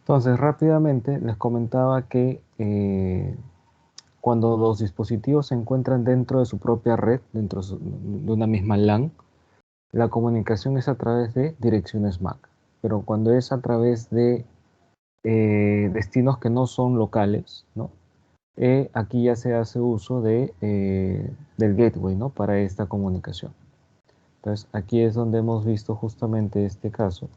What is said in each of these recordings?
Entonces, rápidamente les comentaba que cuando los dispositivos se encuentran dentro de su propia red, dentro de una misma LAN, la comunicación es a través de direcciones MAC. Pero cuando es a través de destinos que no son locales, ¿no? Aquí ya se hace uso del gateway, ¿no? Para esta comunicación. Entonces, aquí es donde hemos visto justamente este caso,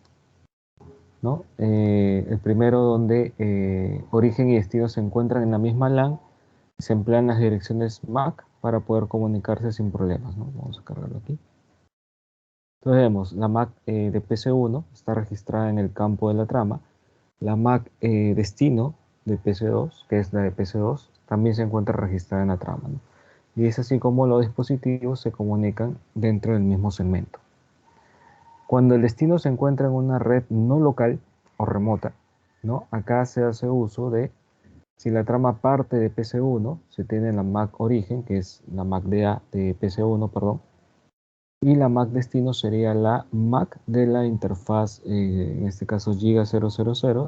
¿no? El primero donde origen y destino se encuentran en la misma LAN, se emplean las direcciones MAC para poder comunicarse sin problemas, ¿no? Vamos a cargarlo aquí. Entonces vemos, la MAC de PC1 está registrada en el campo de la trama. La MAC destino de PC2, que es la de PC2, también se encuentra registrada en la trama, ¿no? Y es así como los dispositivos se comunican dentro del mismo segmento. Cuando el destino se encuentra en una red no local o remota, ¿no? Acá se hace uso de, si la trama parte de PC1, se tiene la MAC origen, que es la MAC de PC1, perdón, y la MAC destino sería la MAC de la interfaz, en este caso Giga 000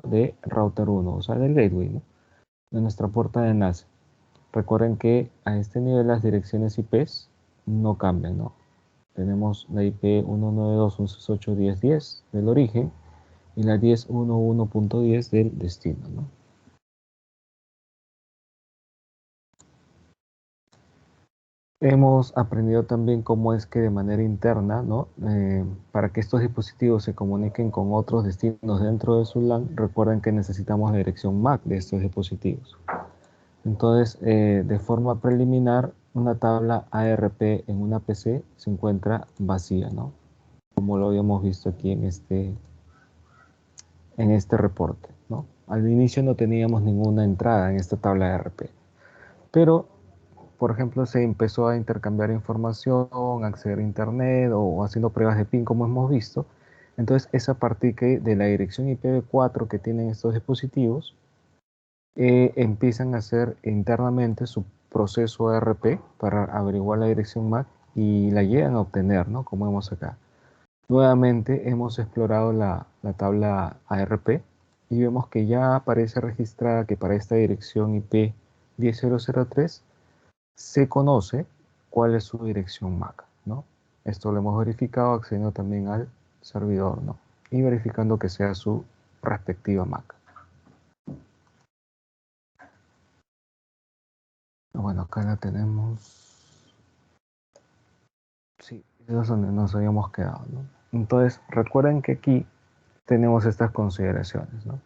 de router 1, o sea, del gateway, ¿no? De nuestra puerta de enlace. Recuerden que a este nivel las direcciones IPs no cambian, ¿no? Tenemos la IP 192.168.10.10 del origen y la 10.1.1.10 del destino, ¿no? Hemos aprendido también cómo es que de manera interna, ¿no? Para que estos dispositivos se comuniquen con otros destinos dentro de su LAN, recuerden que necesitamos la dirección MAC de estos dispositivos. Entonces, de forma preliminar, una tabla ARP en una PC se encuentra vacía, ¿no? Como lo habíamos visto aquí en este reporte, ¿no? Al inicio no teníamos ninguna entrada en esta tabla ARP, pero por ejemplo, se empezó a intercambiar información, acceder a internet o haciendo pruebas de PIN como hemos visto. Entonces, es a partir de la dirección IPv4 que tienen estos dispositivos, empiezan a hacer internamente su proceso ARP para averiguar la dirección MAC y la llegan a obtener, ¿no? Como vemos acá. Nuevamente hemos explorado la tabla ARP y vemos que ya aparece registrada que para esta dirección IP 10.003 se conoce cuál es su dirección MAC, ¿no? Esto lo hemos verificado accediendo también al servidor, ¿no? Y verificando que sea su respectiva MAC. Bueno, acá la tenemos. Sí, eso es donde nos habíamos quedado, ¿no? Entonces, recuerden que aquí tenemos estas consideraciones, ¿no?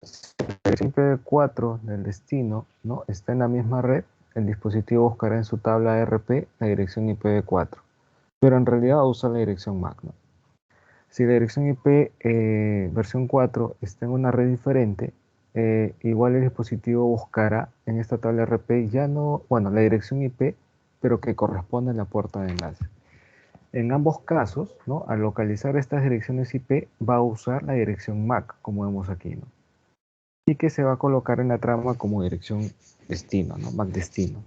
Si el IP4 del destino, ¿no? Está en la misma red, el dispositivo buscará en su tabla ARP la dirección IPv4, pero en realidad usa la dirección MAC, ¿no? Si la dirección IP versión 4 está en una red diferente, igual el dispositivo buscará en esta tabla RP ya no, bueno, la dirección IP, pero que corresponde a la puerta de enlace. En ambos casos, ¿no? Al localizar estas direcciones IP, va a usar la dirección MAC, como vemos aquí, ¿no? Y que se va a colocar en la trama como dirección destino, ¿no? MAC destino.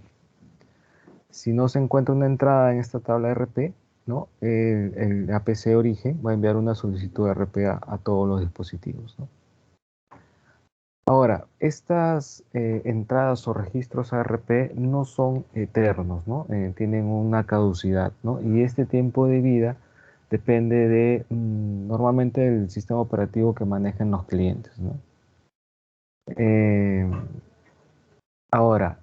Si no se encuentra una entrada en esta tabla RP, ¿no? El APC origen va a enviar una solicitud de RP a todos los dispositivos, ¿no? Ahora, estas entradas o registros ARP no son eternos, ¿no? Tienen una caducidad, ¿no? Y este tiempo de vida depende de normalmente del sistema operativo que manejan los clientes, ¿no? Eh, ahora,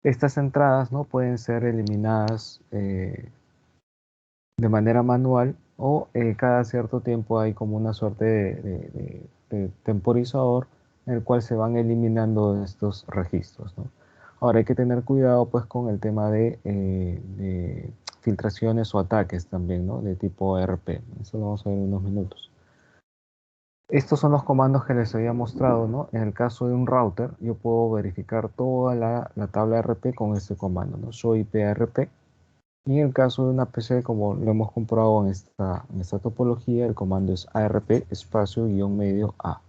estas entradas, ¿no? Pueden ser eliminadas de manera manual o cada cierto tiempo hay como una suerte de temporizador en el cual se van eliminando estos registros, ¿no? Ahora hay que tener cuidado pues con el tema de filtraciones o ataques también, ¿no? De tipo ERP. Eso lo vamos a ver en unos minutos. Estos son los comandos que les había mostrado, ¿no? En el caso de un router, yo puedo verificar toda la tabla RP con este comando, ¿no? Show IP RP. Y en el caso de una PC, como lo hemos comprobado en esta topología, el comando es ARP espacio guión medio A.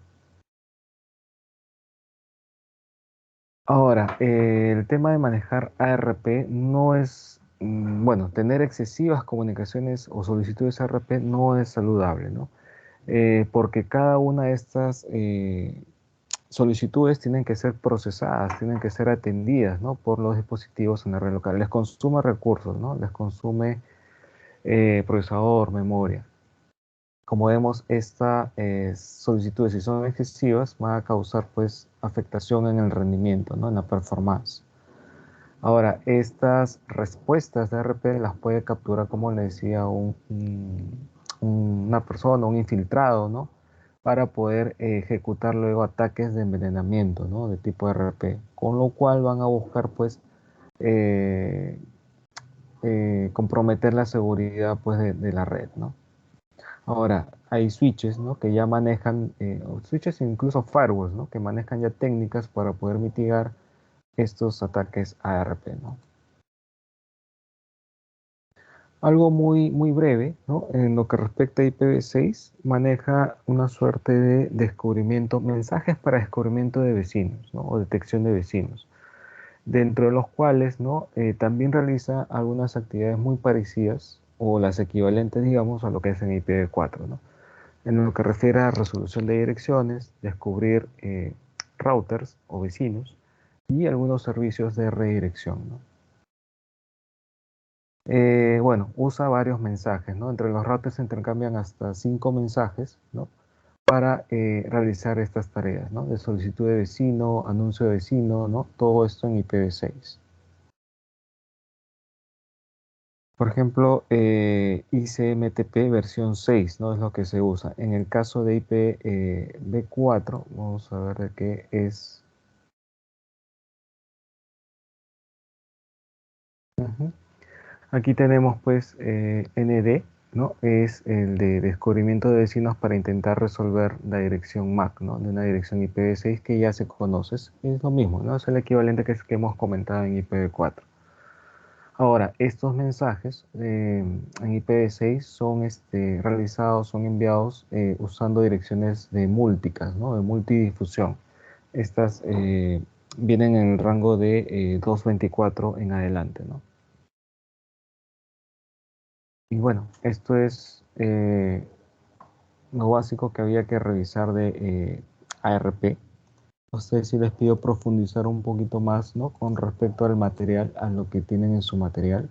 Ahora, el tema de manejar ARP no es bueno, tener excesivas comunicaciones o solicitudes RP no es saludable, ¿no? Porque cada una de estas solicitudes tienen que ser procesadas, tienen que ser atendidas, ¿no? Por los dispositivos en la red local. Les consume recursos, ¿no? Les consume procesador, memoria. Como vemos, estas solicitudes, si son excesivas, van a causar pues afectación en el rendimiento, ¿no? En la performance. Ahora, estas respuestas de RP las puede capturar, como le decía, una persona, un infiltrado, ¿no? Para poder ejecutar luego ataques de envenenamiento, ¿no? De tipo RP, con lo cual van a buscar, pues, eh, comprometer la seguridad, pues, de la red, ¿no? Ahora, hay switches, ¿no? Que ya manejan, o switches e incluso firewalls, ¿no? Que manejan ya técnicas para poder mitigar estos ataques ARP, ¿no? Algo muy breve, ¿no? En lo que respecta a IPv6, maneja una suerte de descubrimiento, mensajes para descubrimiento de vecinos, ¿no? O detección de vecinos, dentro de los cuales, ¿no? También realiza algunas actividades muy parecidas o las equivalentes, digamos, a lo que es en IPv4, ¿no? En lo que refiere a resolución de direcciones, descubrir routers o vecinos y algunos servicios de redirección, ¿no? Bueno, usa varios mensajes, ¿no? Entre los routers se intercambian hasta 5 mensajes, ¿no? Para realizar estas tareas, ¿no? De solicitud de vecino, anuncio de vecino, ¿no? Todo esto en IPv6. Por ejemplo, ICMTP versión 6, ¿no? Es lo que se usa. En el caso de IPv4, vamos a ver de qué es. Ujú. Aquí tenemos pues ND, ¿no? Es el de descubrimiento de vecinos para intentar resolver la dirección MAC, ¿no? De una dirección IPv6 que ya se conoce. Es lo mismo, ¿no? Es el equivalente que hemos comentado en IPv4. Ahora, estos mensajes en IPv6 son realizados, son enviados usando direcciones de múltiplicas, ¿no? De multidifusión. Estas vienen en el rango de 224 en adelante, ¿no? Y bueno, esto es lo básico que había que revisar de ARP. No sé si les pido profundizar un poquito más, ¿no? Con respecto al material, a lo que tienen en su material.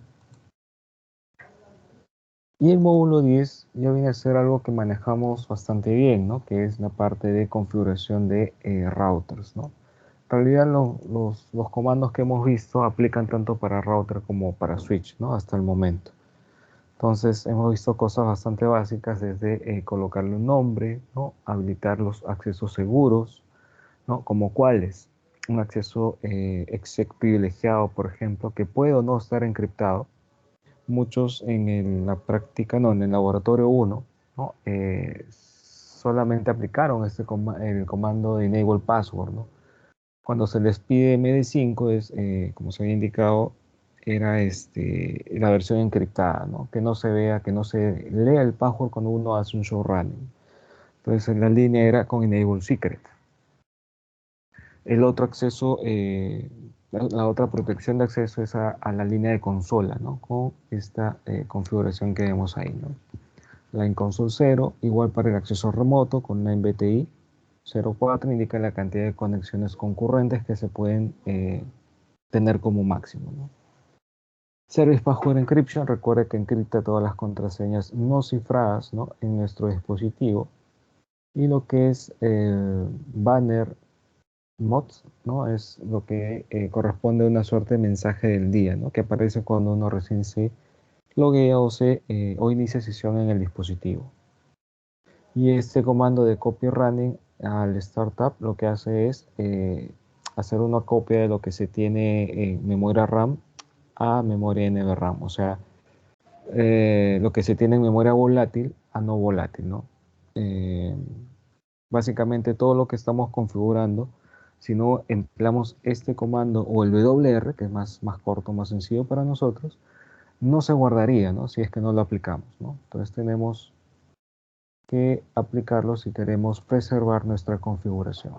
Y el módulo 10 ya viene a ser algo que manejamos bastante bien, ¿no? Que es la parte de configuración de routers, ¿no? En realidad los comandos que hemos visto aplican tanto para router como para switch, ¿no? Hasta el momento. Entonces hemos visto cosas bastante básicas desde colocarle un nombre, ¿no? Habilitar los accesos seguros, ¿no? Como cuáles. Un acceso exec privilegiado, por ejemplo, que puede o no estar encriptado. Muchos la práctica, no, en el laboratorio 1, ¿no? Solamente aplicaron el comando de enable password, ¿no? Cuando se les pide MD5 es, como se había indicado, era la versión encriptada, ¿no? Que no se vea, que no se lea el password cuando uno hace un show running. Entonces la línea era con enable secret. El otro acceso, la otra protección de acceso es a la línea de consola, ¿no? Con esta configuración que vemos ahí, ¿no? Line console 0, igual para el acceso remoto con line BTI 04, indica la cantidad de conexiones concurrentes que se pueden tener como máximo, ¿no? Service Password Encryption, recuerde que encripta todas las contraseñas no cifradas, ¿no? En nuestro dispositivo. Y lo que es banner mods, ¿no? Es lo que corresponde a una suerte de mensaje del día, ¿no? Que aparece cuando uno recién se loguea o inicia sesión en el dispositivo. Y este comando de copy running al startup lo que hace es hacer una copia de lo que se tiene en memoria RAM a memoria NVRAM, o sea, lo que se tiene en memoria volátil a no volátil, ¿no? Eh, Básicamente todo lo que estamos configurando, si no empleamos este comando o el WR, que es más corto, más sencillo para nosotros, no se guardaría, ¿no? Si es que no lo aplicamos, ¿no? Entonces tenemos que aplicarlo si queremos preservar nuestra configuración.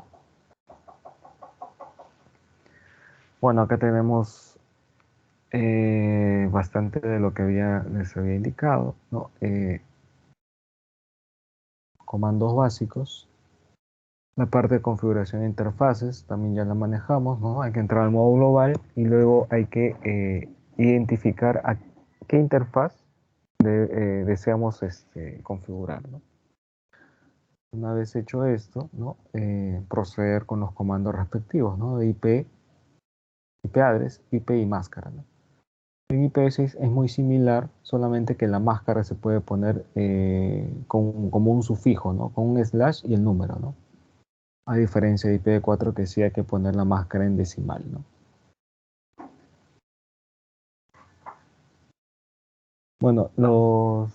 Bueno, acá tenemos bastante de lo que les había indicado, ¿no? Comandos básicos. La parte de configuración de interfaces también ya la manejamos, ¿no? Hay que entrar al modo global y luego hay que identificar a qué interfaz deseamos configurar, ¿no? Una vez hecho esto, ¿no? Proceder con los comandos respectivos, ¿no? De IP, IP address, IP y máscara, ¿no? En IPv6 es muy similar, solamente que la máscara se puede poner como un sufijo, ¿no? Con un slash y el número, ¿no? A diferencia de IPv4 que sí hay que poner la máscara en decimal, ¿no? Bueno, los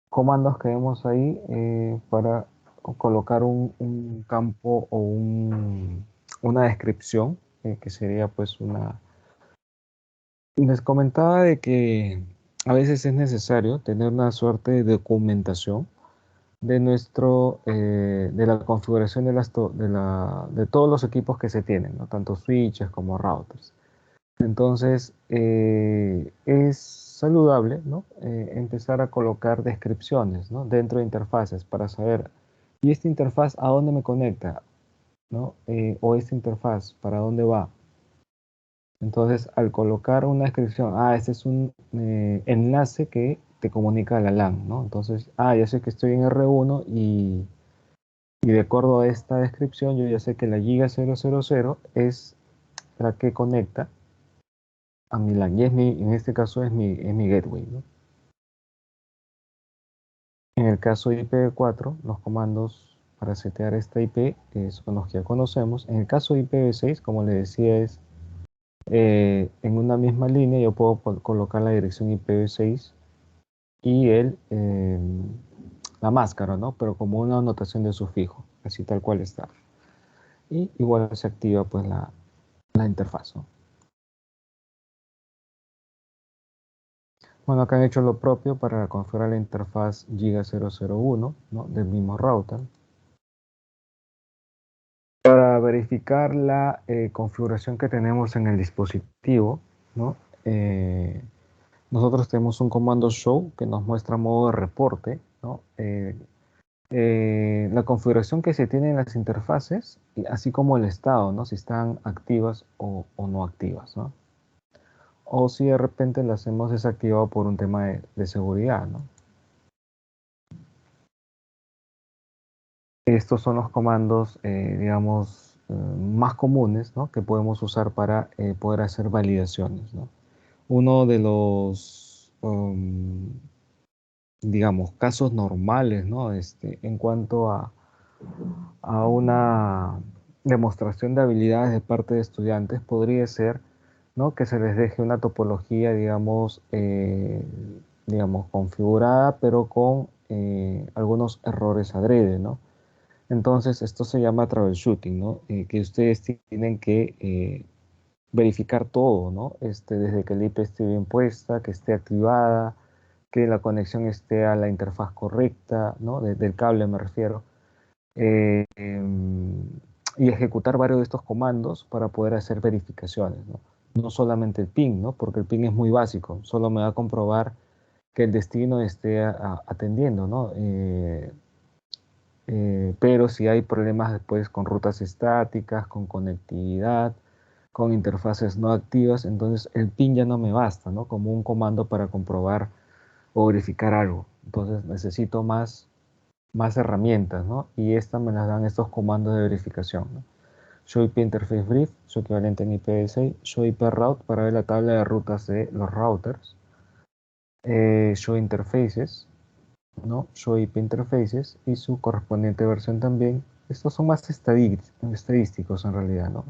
comandos que vemos ahí para colocar un campo o una descripción, que sería pues una... Les comentaba de que a veces es necesario tener una suerte de documentación de la configuración de todos los equipos que se tienen, ¿no? Tanto switches como routers. Entonces, es saludable, ¿no? Empezar a colocar descripciones, ¿no? Dentro de interfaces para saber, ¿y esta interfaz a dónde me conecta? ¿No? O esta interfaz, ¿para dónde va? Entonces, al colocar una descripción, este es un enlace que te comunica a la LAN, ¿no? Entonces, ya sé que estoy en R1 y de acuerdo a esta descripción, yo ya sé que la giga 000 es la que conecta a mi LAN. Y en este caso es mi gateway, ¿no? En el caso de IPv4, los comandos para setear esta IP son los que ya conocemos. En el caso de IPv6, como le decía, es en una misma línea yo puedo colocar la dirección IPv6 y la máscara, ¿no? Pero como una anotación de sufijo, así tal cual está. Y igual se activa pues la interfaz, ¿no? Bueno, acá han hecho lo propio para configurar la interfaz Giga 001, ¿no? Del mismo router. Para verificar la configuración que tenemos en el dispositivo, ¿no? Eh, Nosotros tenemos un comando show que nos muestra modo de reporte, ¿no? La configuración que se tiene en las interfaces, así como el estado, ¿no? Si están activas o no activas, ¿no? O si de repente las hemos desactivado por un tema de seguridad, ¿no? Estos son los comandos, digamos, más comunes, ¿no? Que podemos usar para poder hacer validaciones, ¿no? Uno de los, digamos, casos normales, ¿no? En cuanto a una demostración de habilidades de parte de estudiantes, podría ser, ¿no? Que se les deje una topología, digamos, configurada, pero con algunos errores adrede, ¿no? Entonces, esto se llama troubleshooting, ¿no? Que ustedes tienen que verificar todo, ¿no? Desde que el IP esté bien puesta, que esté activada, que la conexión esté a la interfaz correcta, ¿no? Del cable me refiero. Y ejecutar varios de estos comandos para poder hacer verificaciones, ¿no? No solamente el ping, ¿no? Porque el ping es muy básico, solo me va a comprobar que el destino esté atendiendo, ¿no? Pero si hay problemas después con rutas estáticas, con conectividad, con interfaces no activas, entonces el ping ya no me basta, ¿no? Como un comando para comprobar o verificar algo. Entonces necesito más herramientas, ¿no? Y estas me las dan estos comandos de verificación, ¿no? Show IP Interface Brief, su equivalente en IPv6, Show IP Route para ver la tabla de rutas de los routers, Show Interfaces, ¿no? Show IP Interfaces y su correspondiente versión también. Estos son más estadísticos en realidad, ¿no?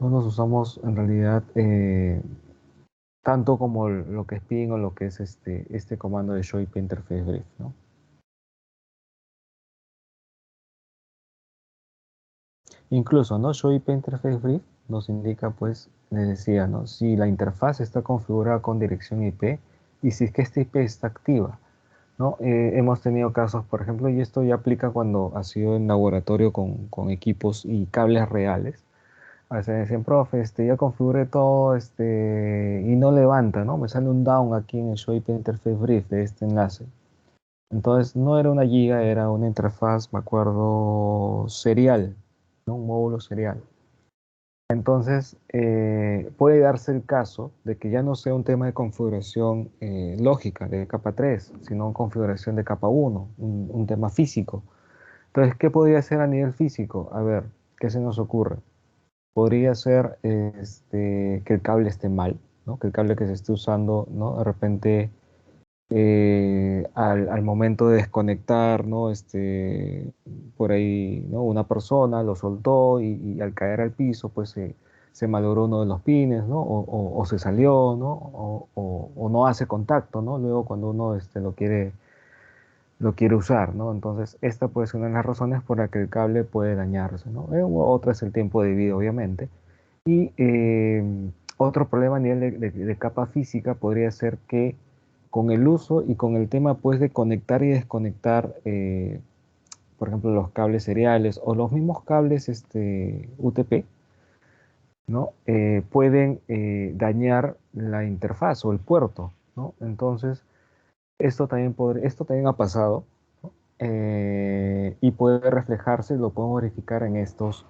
No los usamos en realidad tanto como lo que es ping o lo que es este comando de Show IP Interface Brief, ¿no? Incluso, ¿no? Show IP Interface Brief nos indica, pues, les decía, ¿no? Si la interfaz está configurada con dirección IP y si es que esta IP está activa, ¿no? Hemos tenido casos, por ejemplo, y esto ya aplica cuando ha sido en laboratorio con equipos y cables reales. A veces me dicen, profe, ya configuré todo, y no levanta, ¿no? Me sale un down aquí en el Show IP Interface Brief de este enlace. Entonces, no era una giga, era una interfaz, me acuerdo, serial, ¿no? Un módulo serial. Entonces, puede darse el caso de que ya no sea un tema de configuración lógica de capa 3, sino configuración de capa 1, un tema físico. Entonces, ¿qué podría ser a nivel físico? A ver, ¿qué se nos ocurre? Podría ser que el cable esté mal, ¿no? Que el cable que se esté usando, ¿no? De repente, al momento de desconectar, ¿no? Por ahí, ¿no? Una persona lo soltó y al caer al piso, pues se malogró uno de los pines, ¿no? O se salió, ¿no? O no hace contacto, ¿no? Luego cuando uno lo quiere usar, ¿no? Entonces, esta puede ser una de las razones por la que el cable puede dañarse, ¿no? Otra es el tiempo de vida, obviamente. Y otro problema a nivel de capa física podría ser que con el uso y con el tema pues de conectar y desconectar, por ejemplo, los cables seriales o los mismos cables UTP, ¿no? Pueden dañar la interfaz o el puerto, ¿no? Entonces, esto también ha pasado, ¿no? Y puede reflejarse, lo podemos verificar en estos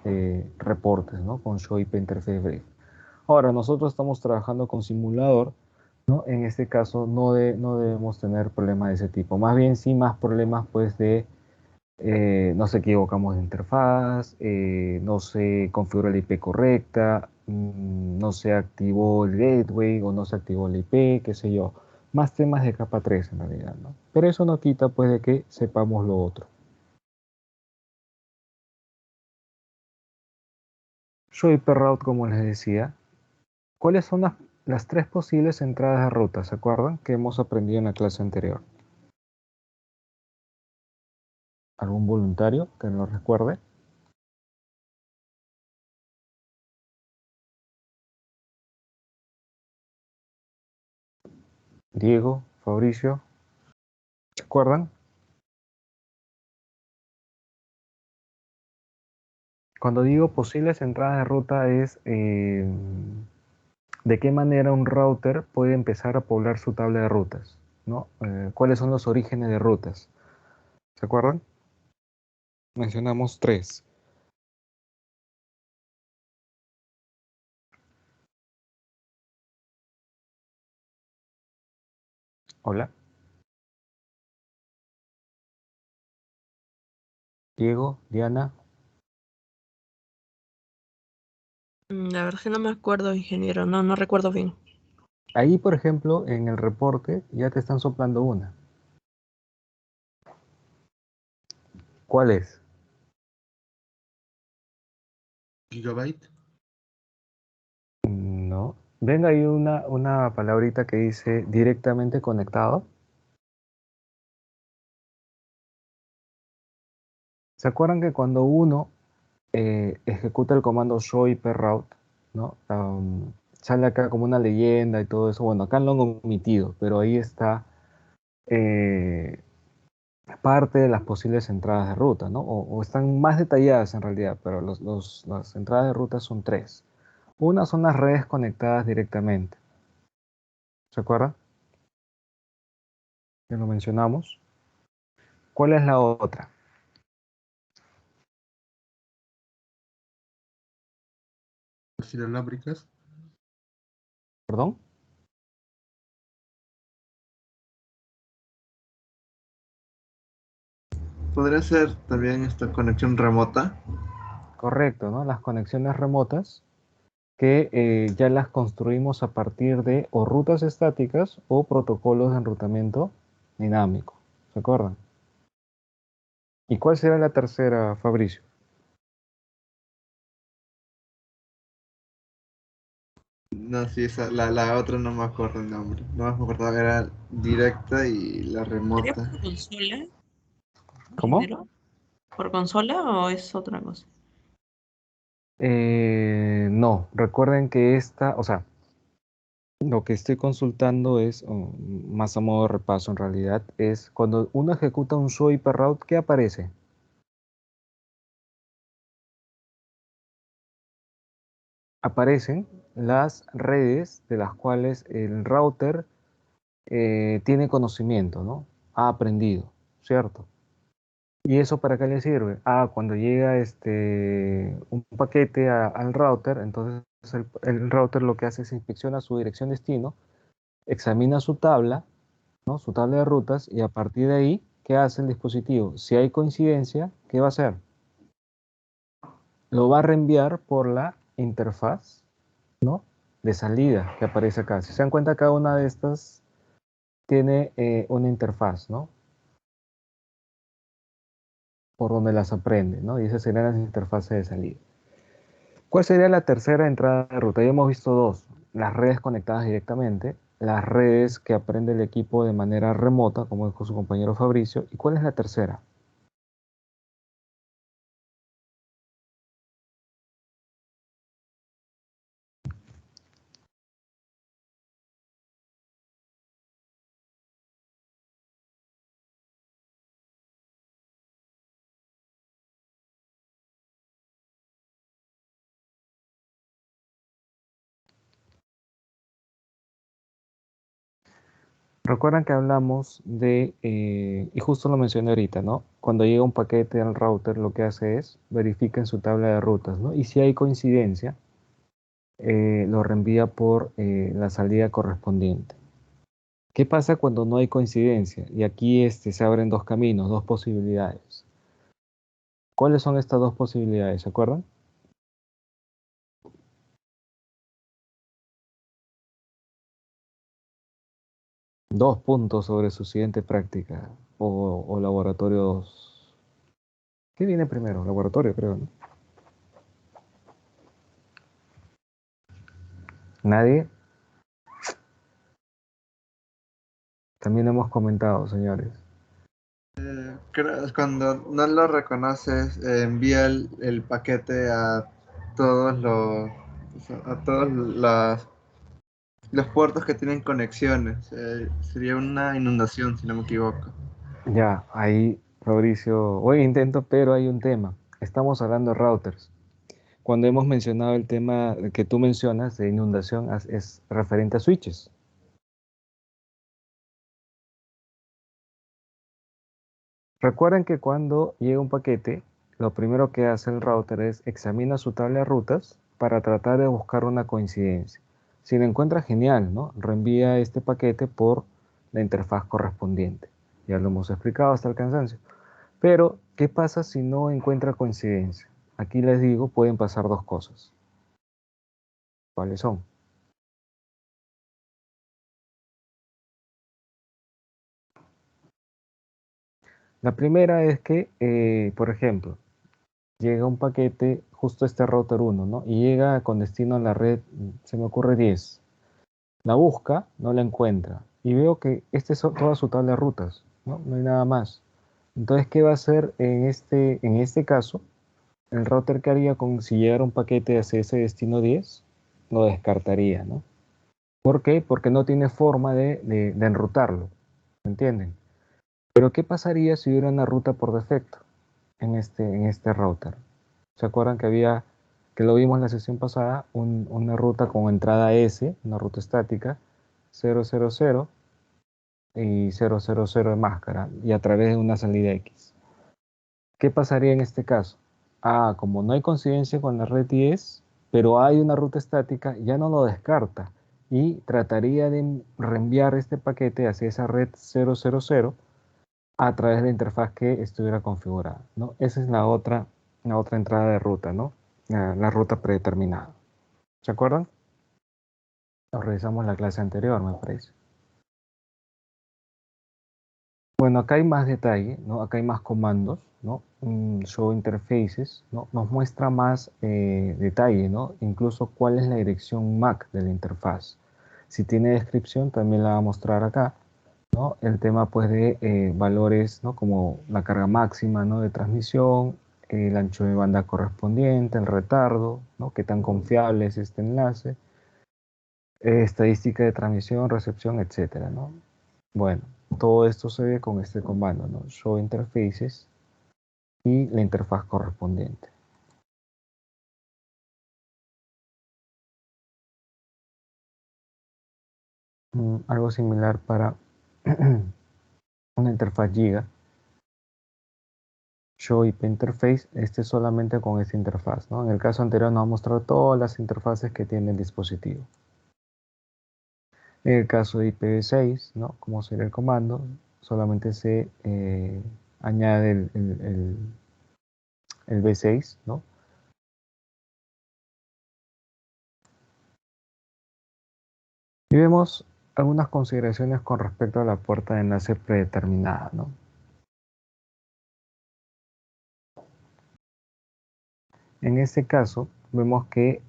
reportes, ¿no? Con Show IP Interface Brief. Ahora, nosotros estamos trabajando con simulador, ¿no? En este caso no debemos tener problemas de ese tipo. Más bien sí más problemas pues de nos equivocamos de interfaz, no se configuró la IP correcta, no se activó el gateway o no se activó la IP, qué sé yo. Más temas de capa 3 en realidad, ¿no? Pero eso no quita pues de que sepamos lo otro. Yo Route, como les decía, ¿cuáles son las tres posibles entradas de ruta? ¿Se acuerdan? Que hemos aprendido en la clase anterior. ¿Algún voluntario que nos recuerde? Diego, Fabricio, ¿se acuerdan? Cuando digo posibles entradas de ruta es de qué manera un router puede empezar a poblar su tabla de rutas, ¿no? ¿Cuáles son los orígenes de rutas? ¿Se acuerdan? Mencionamos tres. Hola, Diego, Diana. La verdad es que no me acuerdo, ingeniero, no recuerdo bien. Ahí, por ejemplo, en el reporte ya te están soplando una. ¿Cuál es? Gigabyte. No. Ven ahí una palabrita que dice directamente conectado. ¿Se acuerdan que cuando uno ejecuta el comando show route, ¿no? Sale acá como una leyenda y todo eso. Bueno, acá lo han omitido, pero ahí está eh, parte de las posibles entradas de ruta, ¿no? O están más detalladas en realidad, pero las entradas de ruta son tres. Una son las redes conectadas directamente. ¿Se acuerdan? Que lo mencionamos. ¿Cuál es la otra? Las inalámbricas. ¿Perdón? Podría ser también esta conexión remota. Correcto, ¿no? Las conexiones remotas que ya las construimos a partir de o rutas estáticas o protocolos de enrutamiento dinámico. ¿Se acuerdan? ¿Y cuál será la tercera, Fabricio? No, sí, la otra no me acuerdo el nombre. No me acuerdo, era directa y la ¿Sería remota. por consola, ¿Cómo? ingeniero? ¿Por consola o es otra cosa? No, recuerden que esta, o sea, lo que estoy consultando es, más a modo de repaso en realidad, es cuando uno ejecuta un show route, ¿qué aparece? aparecen las redes de las cuales el router tiene conocimiento, ¿no? Ha aprendido, ¿cierto? ¿Y eso para qué le sirve? Cuando llega un paquete al router, entonces el router lo que hace es inspecciona su dirección destino, examina su tabla, ¿no? Su tabla de rutas, y a partir de ahí, ¿qué hace el dispositivo? Si hay coincidencia, ¿qué va a hacer? Lo va a reenviar por la interfaz, ¿no? De salida que aparece acá. Si se dan cuenta, cada una de estas tiene una interfaz, ¿no? Por donde las aprende, ¿no? Y esas serían las interfaces de salida. ¿Cuál sería la tercera entrada de ruta? Ya hemos visto dos: las redes conectadas directamente, las redes que aprende el equipo de manera remota, como dijo su compañero Fabricio. ¿Y cuál es la tercera? Recuerdan que hablamos y justo lo mencioné ahorita, ¿no? Cuando llega un paquete al router, lo que hace es verifica en su tabla de rutas, ¿no? Y si hay coincidencia, lo reenvía por la salida correspondiente. ¿Qué pasa cuando no hay coincidencia? Y aquí se abren dos caminos, dos posibilidades. ¿Cuáles son estas dos posibilidades? ¿Se acuerdan? Dos puntos sobre su siguiente práctica o laboratorio 2. ¿Qué viene primero? Laboratorio, creo, ¿no? ¿Nadie? También hemos comentado, señores. Cuando no lo reconoces, envía el paquete a todos los puertos que tienen conexiones. Sería una inundación, si no me equivoco. Ya, ahí, Fabricio, hoy intento, pero hay un tema. Estamos hablando de routers. Cuando hemos mencionado el tema que tú mencionas de inundación, es referente a switches. Recuerden que cuando llega un paquete, lo primero que hace el router es examina su tabla de rutas para tratar de buscar una coincidencia. Si lo encuentra, genial, ¿no? Reenvía este paquete por la interfaz correspondiente. Ya lo hemos explicado hasta el cansancio. Pero, ¿qué pasa si no encuentra coincidencia? Aquí les digo, pueden pasar dos cosas. ¿Cuáles son? La primera es que, por ejemplo, llega un paquete, justo este router 1, ¿no? Y llega con destino a la red, se me ocurre 10. La busca, no la encuentra. Y veo que esta es toda su tabla de rutas, ¿no? No hay nada más. Entonces, ¿qué va a hacer en este caso? El router que haría si llegara un paquete hacia ese destino 10, lo descartaría, ¿no? ¿Por qué? Porque no tiene forma de enrutarlo, ¿me entienden? Pero ¿qué pasaría si hubiera una ruta por defecto en este router? ¿Se acuerdan que lo vimos la sesión pasada, una ruta con entrada S, una ruta estática, 000 y 000 de máscara, y a través de una salida X? ¿Qué pasaría en este caso? Como no hay coincidencia con la red 10, pero hay una ruta estática, ya no lo descarta y trataría de reenviar este paquete hacia esa red 000 a través de la interfaz que estuviera configurada, ¿no? Esa es la otra entrada de ruta, ¿no? La ruta predeterminada. ¿Se acuerdan? Lo revisamos la clase anterior, me parece. Bueno, acá hay más detalle, ¿no? Acá hay más comandos, ¿no? Show interfaces, ¿no? Nos muestra más detalle, ¿no? Incluso cuál es la dirección MAC de la interfaz. Si tiene descripción, también la va a mostrar acá, ¿no? El tema, pues, de valores, ¿no? Como la carga máxima, ¿no? De transmisión, el ancho de banda correspondiente, el retardo, ¿no? Qué tan confiable es este enlace, estadística de transmisión, recepción, etcétera, ¿no? Bueno, todo esto se ve con este comando, ¿no? Show interfaces y la interfaz correspondiente. algo similar para una interfaz Giga. Show IP Interface, este solamente con esta interfaz, ¿no? En el caso anterior nos ha mostrado todas las interfaces que tiene el dispositivo. En el caso de IPv6, ¿no? Como sería el comando, solamente se añade el V6, ¿no? Y vemos algunas consideraciones con respecto a la puerta de enlace predeterminada, ¿no? En este caso, vemos que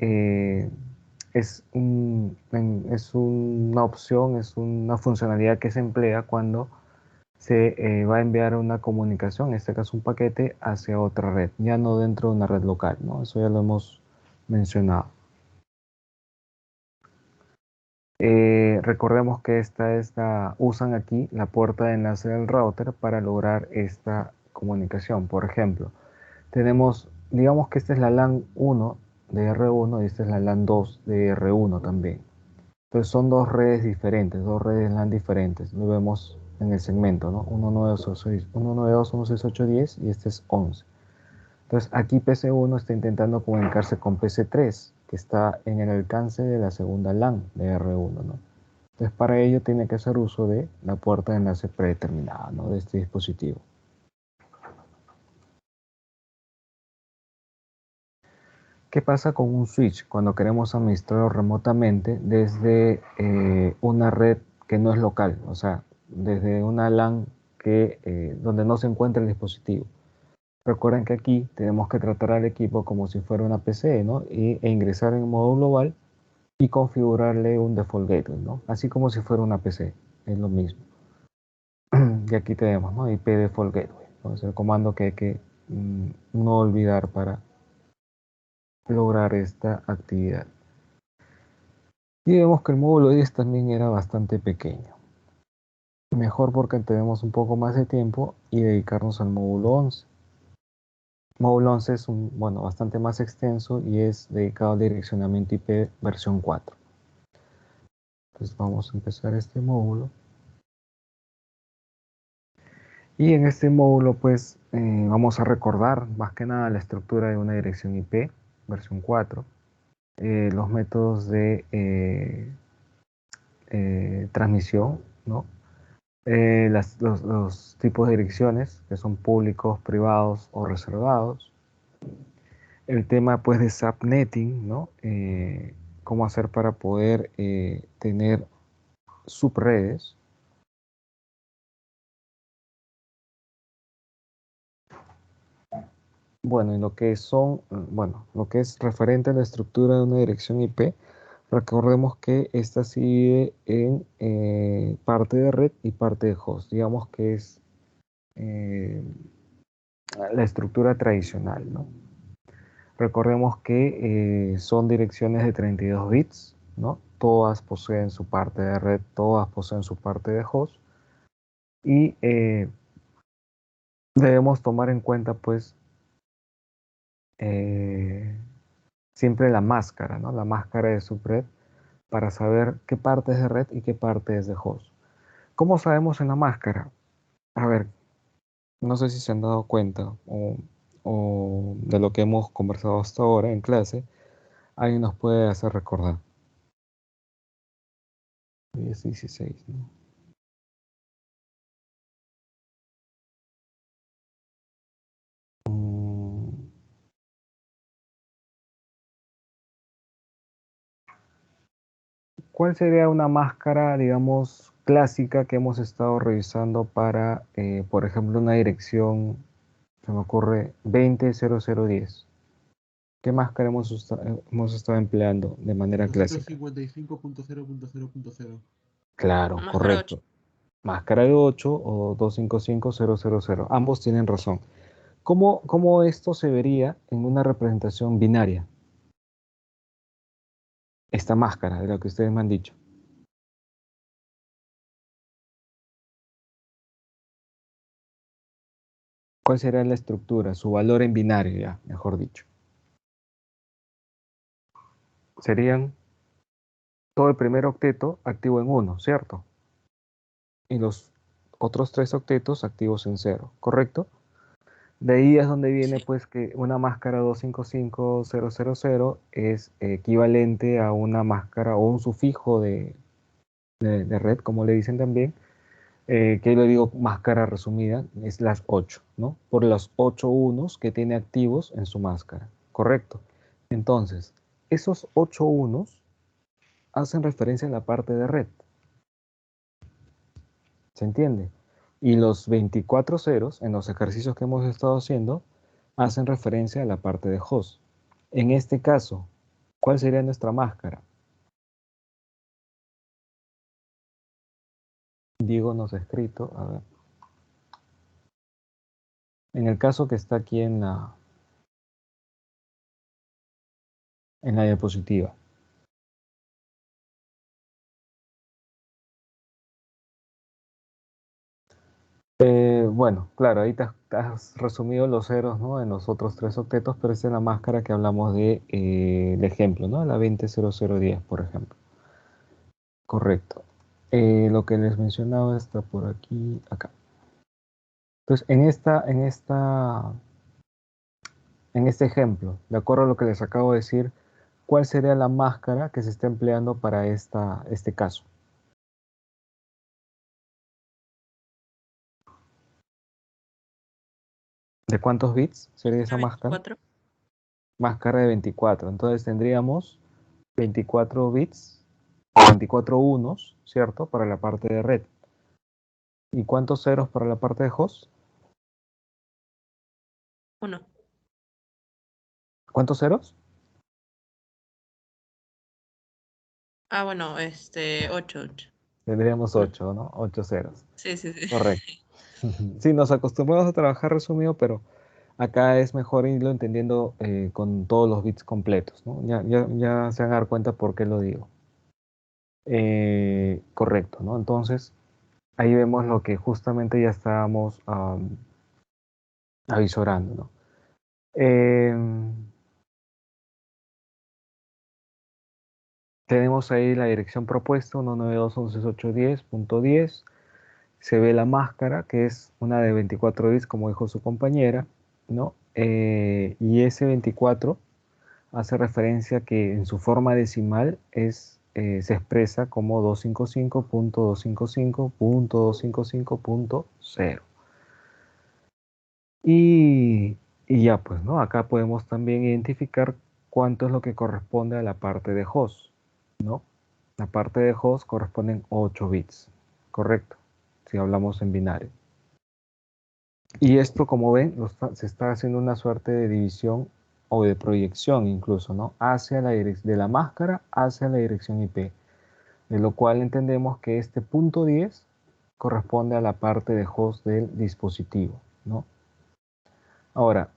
es una opción, es una funcionalidad que se emplea cuando se va a enviar una comunicación, en este caso un paquete, hacia otra red, ya no dentro de una red local, ¿no? Eso ya lo hemos mencionado. Recordemos que usan aquí la puerta de enlace del router para lograr esta comunicación. Por ejemplo, digamos que esta es la LAN 1 de R1 y esta es la LAN 2 de R1 también. Entonces son dos redes diferentes, dos redes LAN diferentes. Lo vemos en el segmento, ¿no? 192.168.10 y este es 11. Entonces aquí PC1 está intentando comunicarse con PC3, que está en el alcance de la segunda LAN de R1, ¿no? Entonces para ello tiene que hacer uso de la puerta de enlace predeterminada, ¿no? De este dispositivo. ¿Qué pasa con un switch cuando queremos administrarlo remotamente desde una red que no es local? O sea, desde una LAN donde no se encuentra el dispositivo. Recuerden que aquí tenemos que tratar al equipo como si fuera una PC, ¿no? E ingresar en modo global y configurarle un default gateway, ¿no? Así como si fuera una PC, es lo mismo. Y aquí tenemos, ¿no? IP default gateway, ¿no? Es el comando que hay que no olvidar para lograr esta actividad. Y vemos que el módulo 10 también era bastante pequeño. Mejor porque tenemos un poco más de tiempo y dedicarnos al módulo 11. El módulo 11 es bastante más extenso y es dedicado al direccionamiento IP versión 4. Entonces vamos a empezar este módulo. Y en este módulo pues vamos a recordar más que nada la estructura de una dirección IP versión 4, los métodos de transmisión, ¿no? Los tipos de direcciones que son públicos, privados o reservados. El tema pues de subnetting, ¿no? Cómo hacer para poder tener subredes. Bueno, lo que es referente a la estructura de una dirección IP, recordemos que esta se divide en parte de red y parte de host. Digamos que es la estructura tradicional, ¿no? Recordemos que son direcciones de 32 bits, ¿no? Todas poseen su parte de red, todas poseen su parte de host. Y debemos tomar en cuenta, pues, siempre la máscara, ¿no? La máscara de subred para saber qué parte es de red y qué parte es de host. ¿Cómo sabemos en la máscara? A ver, no sé si se han dado cuenta o de lo que hemos conversado hasta ahora en clase, alguien nos puede hacer recordar. 16, ¿no? ¿Cuál sería una máscara, digamos, clásica que hemos estado revisando para, por ejemplo, una dirección, se me ocurre 20.0010? ¿Qué máscara hemos estado empleando de manera clásica? 255.0.0.0. Claro, Máscara 8. correcto. Máscara de 8 o 255.000. Ambos tienen razón. ¿Cómo esto se vería en una representación binaria? Esta máscara de lo que ustedes me han dicho. ¿Cuál sería la estructura? Su valor en binario, ya, mejor dicho. Serían todo el primer octeto activo en 1, ¿cierto? Y los otros 3 octetos activos en 0, ¿correcto? De ahí es donde viene Sí. pues que una máscara 255.000 es equivalente a una máscara o un sufijo de red, como le dicen también, que le digo máscara resumida, es las 8, ¿no? Por los 8 unos que tiene activos en su máscara, ¿correcto? Entonces, esos 8 unos hacen referencia a la parte de red, ¿se entiende? Y los 24 ceros en los ejercicios que hemos estado haciendo hacen referencia a la parte de host. En este caso, ¿cuál sería nuestra máscara? Diego nos ha escrito, a ver. En el caso que está aquí en la diapositiva. Bueno, claro, ahí te has resumido los ceros, ¿no? En los otros 3 octetos, pero esta es la máscara que hablamos de ejemplo, ¿no? La 200010, por ejemplo. Correcto. Lo que les mencionaba está por aquí, acá. Entonces, en este ejemplo, de acuerdo a lo que les acabo de decir, ¿cuál sería la máscara que se está empleando para este caso? ¿De cuántos bits sería esa máscara? 24. Máscara de 24. Entonces tendríamos 24 bits, o 24 unos, ¿cierto? Para la parte de red. ¿Y cuántos ceros para la parte de host? 1. ¿Cuántos ceros? Ah, bueno, 8. Tendríamos No. 8, ¿no? 8 ceros. Sí, sí, sí. Correcto. Sí, nos acostumbramos a trabajar resumido, pero acá es mejor irlo entendiendo con todos los bits completos, ¿no? Ya se van a dar cuenta por qué lo digo. Correcto, ¿no? Entonces, ahí vemos lo que justamente ya estábamos avisorando, ¿no? Tenemos ahí la dirección propuesta, 192.168.10.10. Se ve la máscara, que es una de 24 bits, como dijo su compañera, ¿no? Y ese 24 hace referencia que en su forma decimal se expresa como 255.255.255.0. Y ya pues, ¿no? Acá podemos también identificar cuánto es lo que corresponde a la parte de host, ¿no? La parte de host corresponden 8 bits, correcto, si hablamos en binario. Y esto, como ven, se está haciendo una suerte de división o de proyección incluso, ¿no? De la máscara hacia la dirección IP, de lo cual entendemos que este punto 10 corresponde a la parte de host del dispositivo, ¿no? Ahora,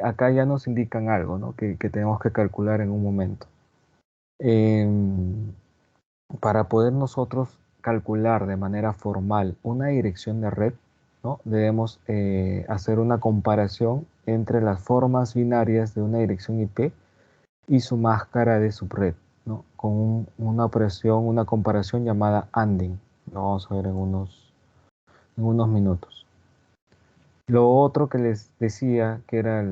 acá ya nos indican algo, ¿no? Que tenemos que calcular en un momento. Em, para poder nosotros calcular de manera formal una dirección de red, ¿no? Debemos hacer una comparación entre las formas binarias de una dirección IP y su máscara de subred, ¿no? Con una operación, una comparación llamada ANDing. Lo vamos a ver en unos minutos. Lo otro que les decía, que era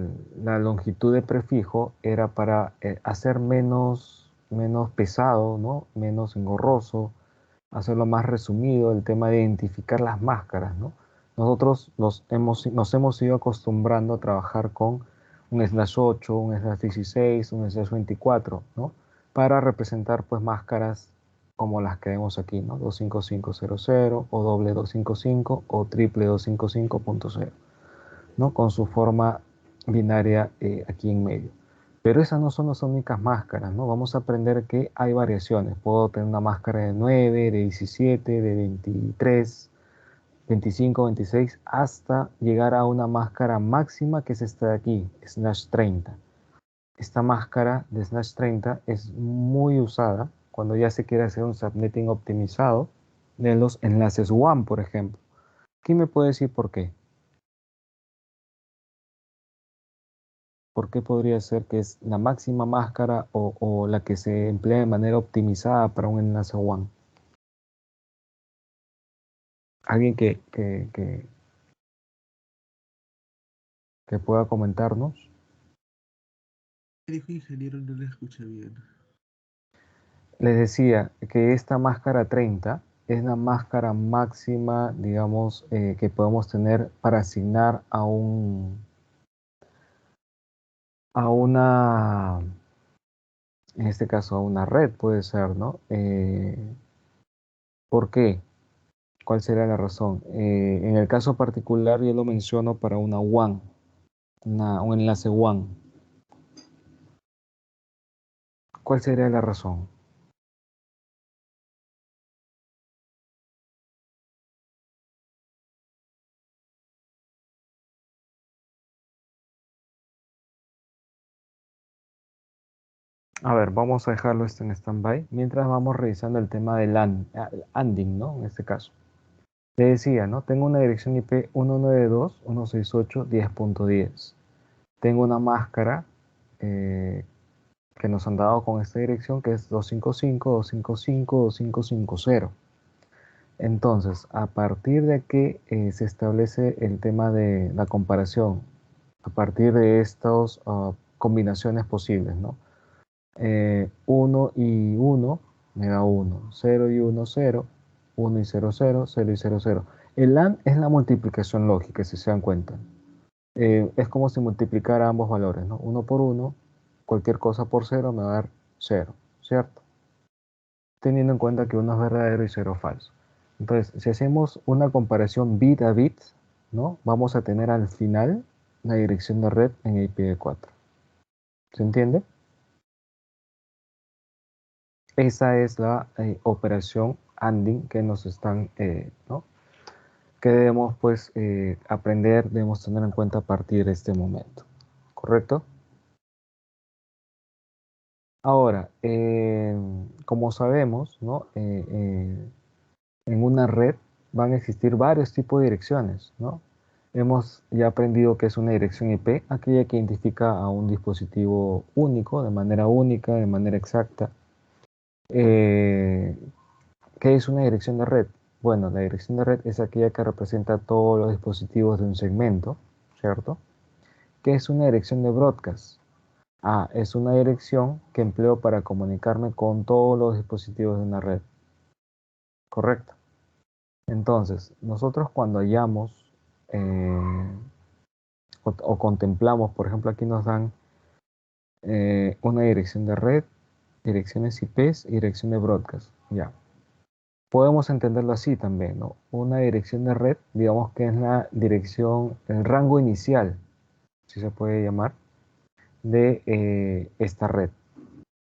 la longitud de prefijo, era para hacer menos pesado, ¿no? Menos engorroso, hacerlo más resumido, el tema de identificar las máscaras, ¿no? Nosotros nos hemos ido acostumbrando a trabajar con un slash 8, un slash 16, un slash 24, ¿no? Para representar pues máscaras como las que vemos aquí, ¿no? 25500 o doble 255 o triple 255.0, ¿no? Con su forma binaria aquí en medio. Pero esas no son las únicas máscaras, ¿no? Vamos a aprender que hay variaciones. Puedo tener una máscara de 9, de 17, de 23, 25, 26, hasta llegar a una máscara máxima que es esta de aquí, Slash 30. Esta máscara de Slash 30 es muy usada cuando ya se quiere hacer un subnetting optimizado de los enlaces WAN, por ejemplo. ¿Quién me puede decir por qué? ¿por qué podría ser que es la máxima máscara o la que se emplea de manera optimizada para un enlace WAN? ¿Alguien que pueda comentarnos? ¿Qué dijo ingeniero? No le escuché bien. Les decía que esta máscara 30 es la máscara máxima, digamos, que podemos tener para asignar a una, en este caso a una red, puede ser, ¿no? ¿Por qué? ¿Cuál sería la razón? En el caso particular yo lo menciono para una WAN, un enlace WAN. ¿Cuál sería la razón? A ver, vamos a dejarlo esto en stand-by mientras vamos revisando el tema del ANDing, ¿no? En este caso. Le decía, ¿no? Tengo una dirección IP 192.168.10.10. Tengo una máscara que nos han dado con esta dirección que es 255.255.255.0. Entonces, a partir de que se establece el tema de la comparación, a partir de estas combinaciones posibles, ¿no? 1 y 1 me da 1, 0 y 1, 0, 1 y 0, 0, 0 y 0, 0. El AND es la multiplicación lógica, si se dan cuenta. Es como si multiplicara ambos valores, ¿no? 1 por 1, cualquier cosa por 0 me va a dar 0, ¿cierto? Teniendo en cuenta que 1 es verdadero y 0 falso. Entonces, si hacemos una comparación bit a bit, ¿no? Vamos a tener al final la dirección de red en IPv4. ¿Se entiende? Esa es la operación ANDing que nos están, ¿no? Que debemos pues aprender, debemos tener en cuenta a partir de este momento. ¿Correcto? Ahora, como sabemos, ¿no? En una red van a existir varios tipos de direcciones, ¿no? Hemos ya aprendido que es una dirección IP, aquella que identifica a un dispositivo único, de manera única, de manera exacta. Eh, ¿Qué es una dirección de red? Bueno, la dirección de red es aquella que representa todos los dispositivos de un segmento, ¿cierto? ¿Qué es una dirección de broadcast? Ah, es una dirección que empleo para comunicarme con todos los dispositivos de una red, ¿correcto? Entonces, nosotros cuando hallamos o contemplamos, por ejemplo, aquí nos dan una dirección de red, direcciones IPs y dirección de broadcast, ya. Podemos entenderlo así también, ¿no? Una dirección de red, digamos que es la dirección, el rango inicial, si se puede llamar, de esta red.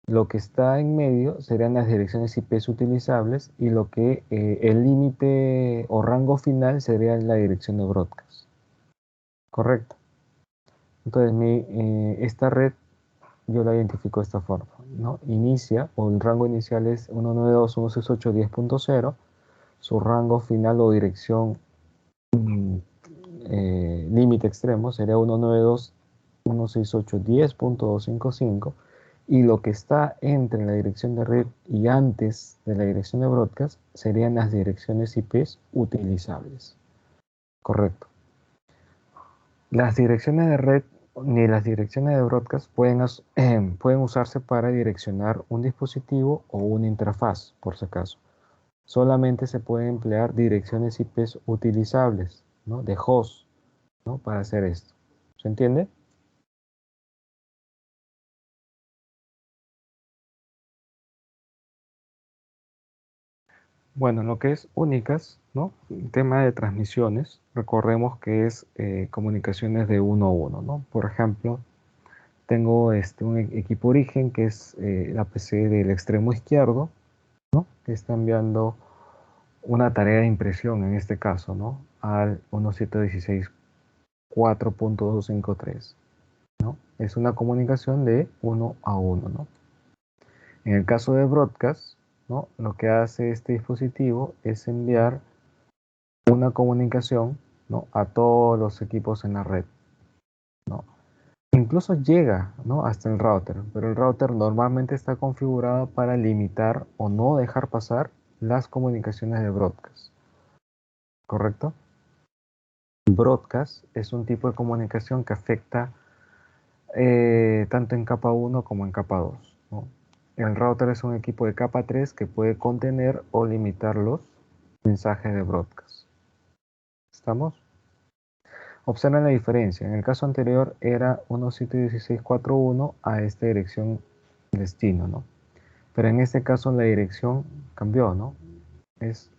Lo que está en medio serían las direcciones IPs utilizables y lo que el límite o rango final sería la dirección de broadcast. Correcto. Entonces, esta red yo la identifico de esta forma, ¿no? Inicia, o el rango inicial es 192.168.10.0. Su rango final o dirección límite extremo sería 192.168.10.255 y lo que está entre la dirección de red y antes de la dirección de broadcast serían las direcciones IPs utilizables. Correcto. Las direcciones de red ni las direcciones de broadcast pueden usarse para direccionar un dispositivo o una interfaz, por si acaso. Solamente se pueden emplear direcciones IPs utilizables, ¿no? De host, ¿no? Para hacer esto. ¿Se entiende? Bueno, lo que es únicas, ¿no? El tema de transmisiones, recordemos que es comunicaciones de uno a uno, ¿no? Por ejemplo, tengo un equipo origen que es la PC del extremo izquierdo, ¿no? Que está enviando una tarea de impresión en este caso, ¿no? Al 17.16.4.253, ¿no? Es una comunicación de uno a uno, ¿no? En el caso de broadcast, ¿no? Lo que hace este dispositivo es enviar una comunicación, ¿no? A todos los equipos en la red, ¿no? incluso llega, ¿no?, hasta el router, pero el router normalmente está configurado para limitar o no dejar pasar las comunicaciones de broadcast, ¿correcto? Broadcast es un tipo de comunicación que afecta tanto en capa 1 como en capa 2, ¿no? El router es un equipo de capa 3 que puede contener o limitar los mensajes de broadcast. ¿Estamos? Observen la diferencia. En el caso anterior era 1.168.1 a esta dirección destino, ¿no? Pero en este caso la dirección cambió, ¿no? Es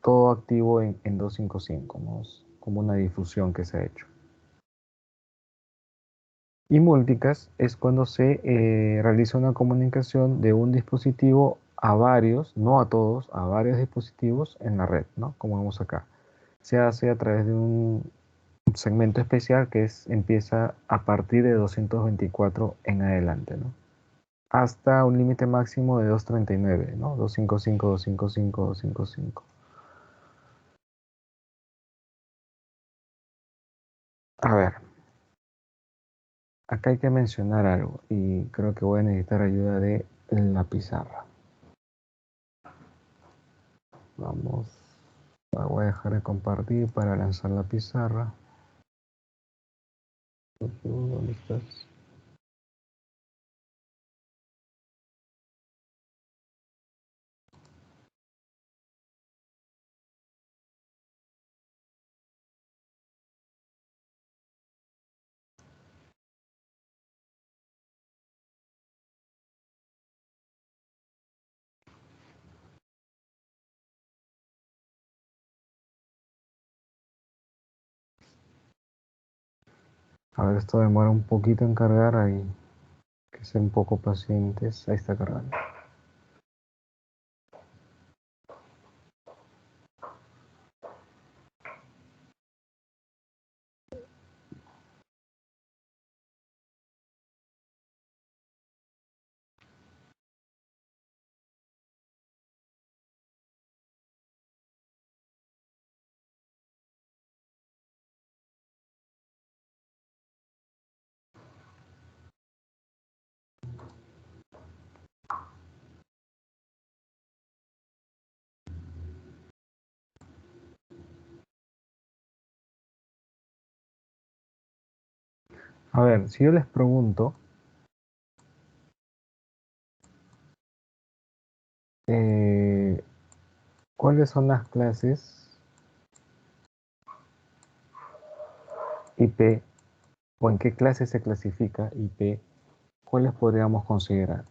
todo activo en 255, ¿no? Es como una difusión que se ha hecho. Y multicast es cuando se realiza una comunicación de un dispositivo a varios, no a todos, a varios dispositivos en la red, ¿no? Como vemos acá. Se hace a través de un segmento especial que empieza a partir de 224 en adelante, ¿no? Hasta un límite máximo de 239, ¿no? 255, 255, 255. A ver, acá hay que mencionar algo y creo que voy a necesitar ayuda de la pizarra. Vamos, la voy a dejar de compartir para lanzar la pizarra. ¿Dónde estás? A ver, esto demora un poquito en cargar, hay que ser un poco pacientes. Ahí está cargando. A ver, si yo les pregunto, eh, ¿cuáles son las clases IP o en qué clase se clasifica IP? ¿Cuáles podríamos considerar?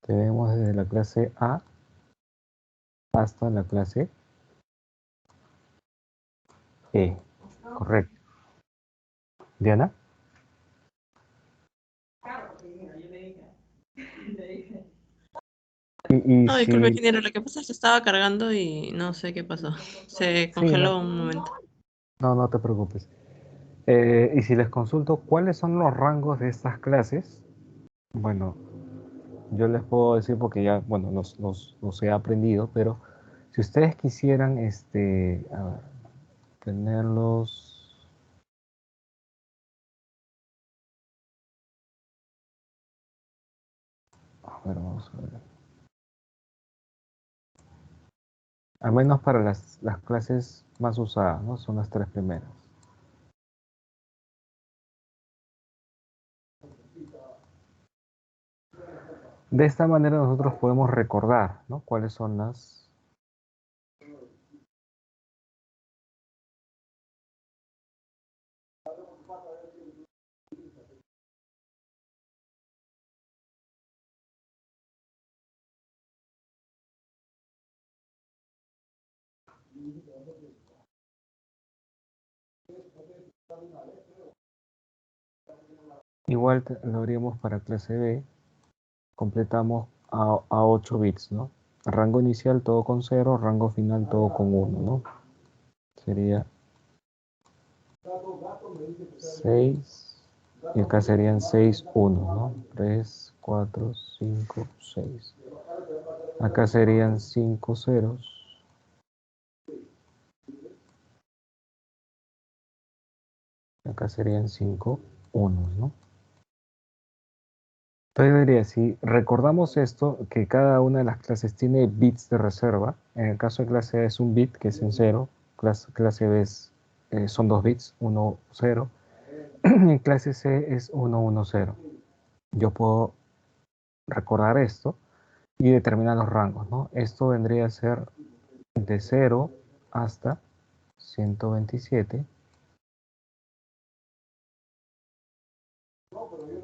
Tenemos desde la clase A hasta la clase E. Correcto. ¿Diana? Y No, disculpe, si... ingeniero, lo que pasa es que estaba cargando y no sé qué pasó. Se Sí, congeló un momento. no te preocupes. Y si les consulto cuáles son los rangos de estas clases, bueno, yo les puedo decir porque ya, bueno, los he aprendido, pero si ustedes quisieran, a ver, tenerlos, a ver, vamos a ver, al menos para las clases más usadas, ¿no? Son las tres primeras. De esta manera nosotros podemos recordar, ¿no?, cuáles son las... Igual lo haríamos para clase B, completamos a 8 bits, ¿no? Rango inicial todo con 0, rango final todo con 1, ¿no? Sería 6, y acá serían 6, 1, ¿no? 3, 4, 5, 6. Acá serían 5 ceros, Acá serían 5 unos, ¿no? Entonces diría, si recordamos esto, que cada una de las clases tiene bits de reserva, en el caso de clase A es un bit, que es en 0, clase B son 2 bits, 1, 0, en clase C es 1, 1, 0. Yo puedo recordar esto y determinar los rangos, ¿no? Esto vendría a ser de 0 hasta 127.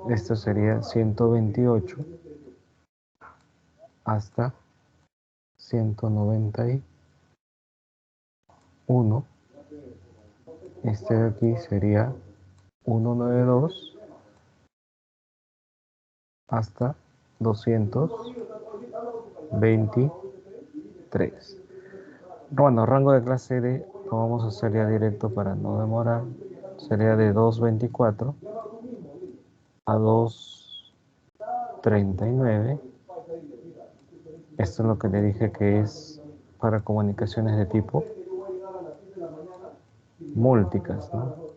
Esto sería 128 hasta 191. Este de aquí sería 192 hasta 223. Bueno, rango de clase D lo vamos a hacer ya directo para no demorar. Sería de 224 a 239. Esto es lo que le dije que es para comunicaciones de tipo múltiples, ¿no?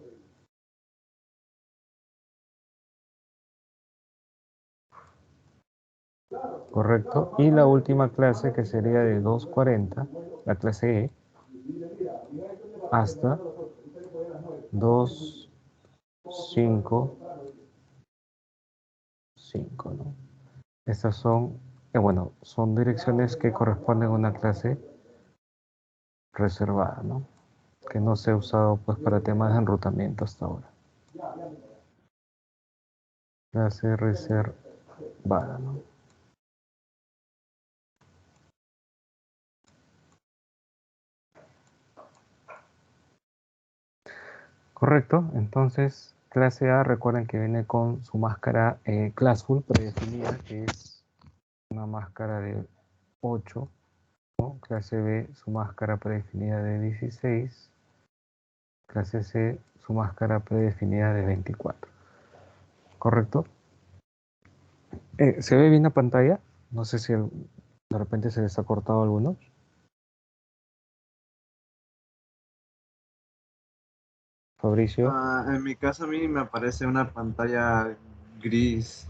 Correcto. Y la última clase que sería de 240, la clase E, hasta 255, ¿no? Estas son, bueno, son direcciones que corresponden a una clase reservada, ¿no? Que no se ha usado pues para temas de enrutamiento hasta ahora. Clase reservada, ¿no? Correcto, entonces clase A recuerden que viene con su máscara classful predefinida, que es una máscara de 8, ¿no? Clase B su máscara predefinida de 16, clase C su máscara predefinida de 24. ¿Correcto? ¿Se ve bien la pantalla? No sé si de repente se les ha cortado algunos. Fabricio. En mi caso a mí me aparece una pantalla gris.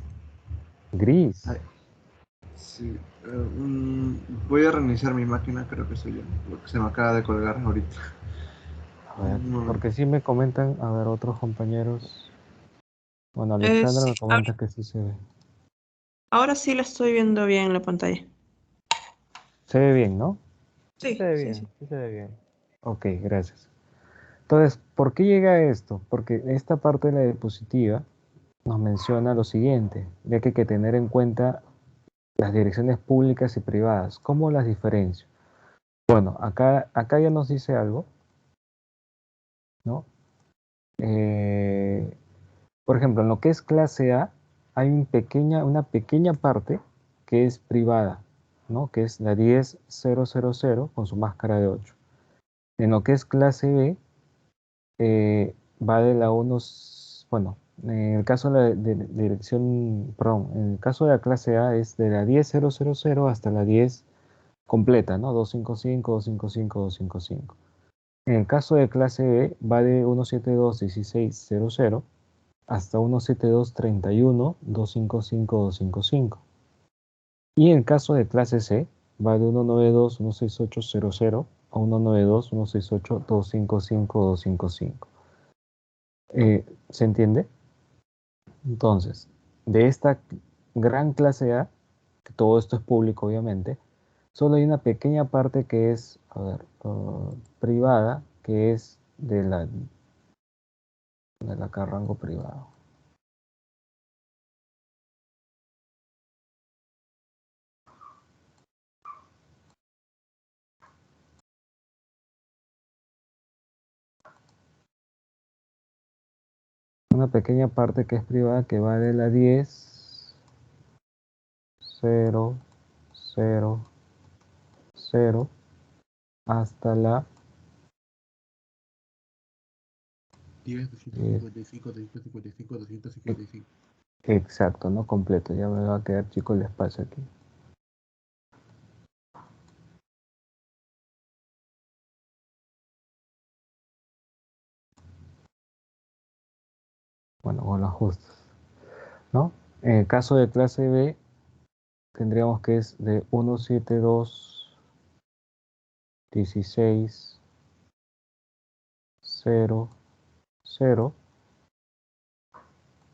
Gris. Ay, sí, voy a reiniciar mi máquina, creo que soy yo, lo que se me acaba de colgar ahorita. A ver, Un momento. porque sí me comentan, a ver, otros compañeros. Bueno, Alexandra Sí, me comenta que sí se ve. ahora sí la estoy viendo bien en la pantalla. Se ve bien, ¿no? Sí se Sí, ve sí, bien, sí. sí se ve bien. Ok, gracias. Entonces, ¿por qué llega esto? Porque esta parte de la diapositiva nos menciona lo siguiente, ya que hay que tener en cuenta las direcciones públicas y privadas. ¿Cómo las diferencio? Bueno, acá ya nos dice algo, ¿no? Eh, por ejemplo, en lo que es clase A, hay una pequeña parte que es privada, ¿no? Que es la 10000 con su máscara de 8. En lo que es clase B, va de la 1, bueno, en el caso de dirección, perdón, en el caso de la clase A es de la 10000 hasta la 10 completa, ¿no? 255, 255, 255. En el caso de clase B va de 172.16.00 hasta 172.31, 255, 255. Y en el caso de clase C va de 192.168.00 a 192.168.255, 255. ¿Se entiende? Entonces, de esta gran clase A, que todo esto es público obviamente, solo hay una pequeña parte que es, a ver, privada, que es de la acá rango privado. Una pequeña parte que es privada que va de la 10, 0, 0, 0 hasta la 10, 10. 255, 255, 255. Exacto, no completo. Ya me va a quedar chico el espacio aquí. Bueno, o lo ajustas, ¿no? En el caso de clase B, tendríamos que es de 172.16.0.0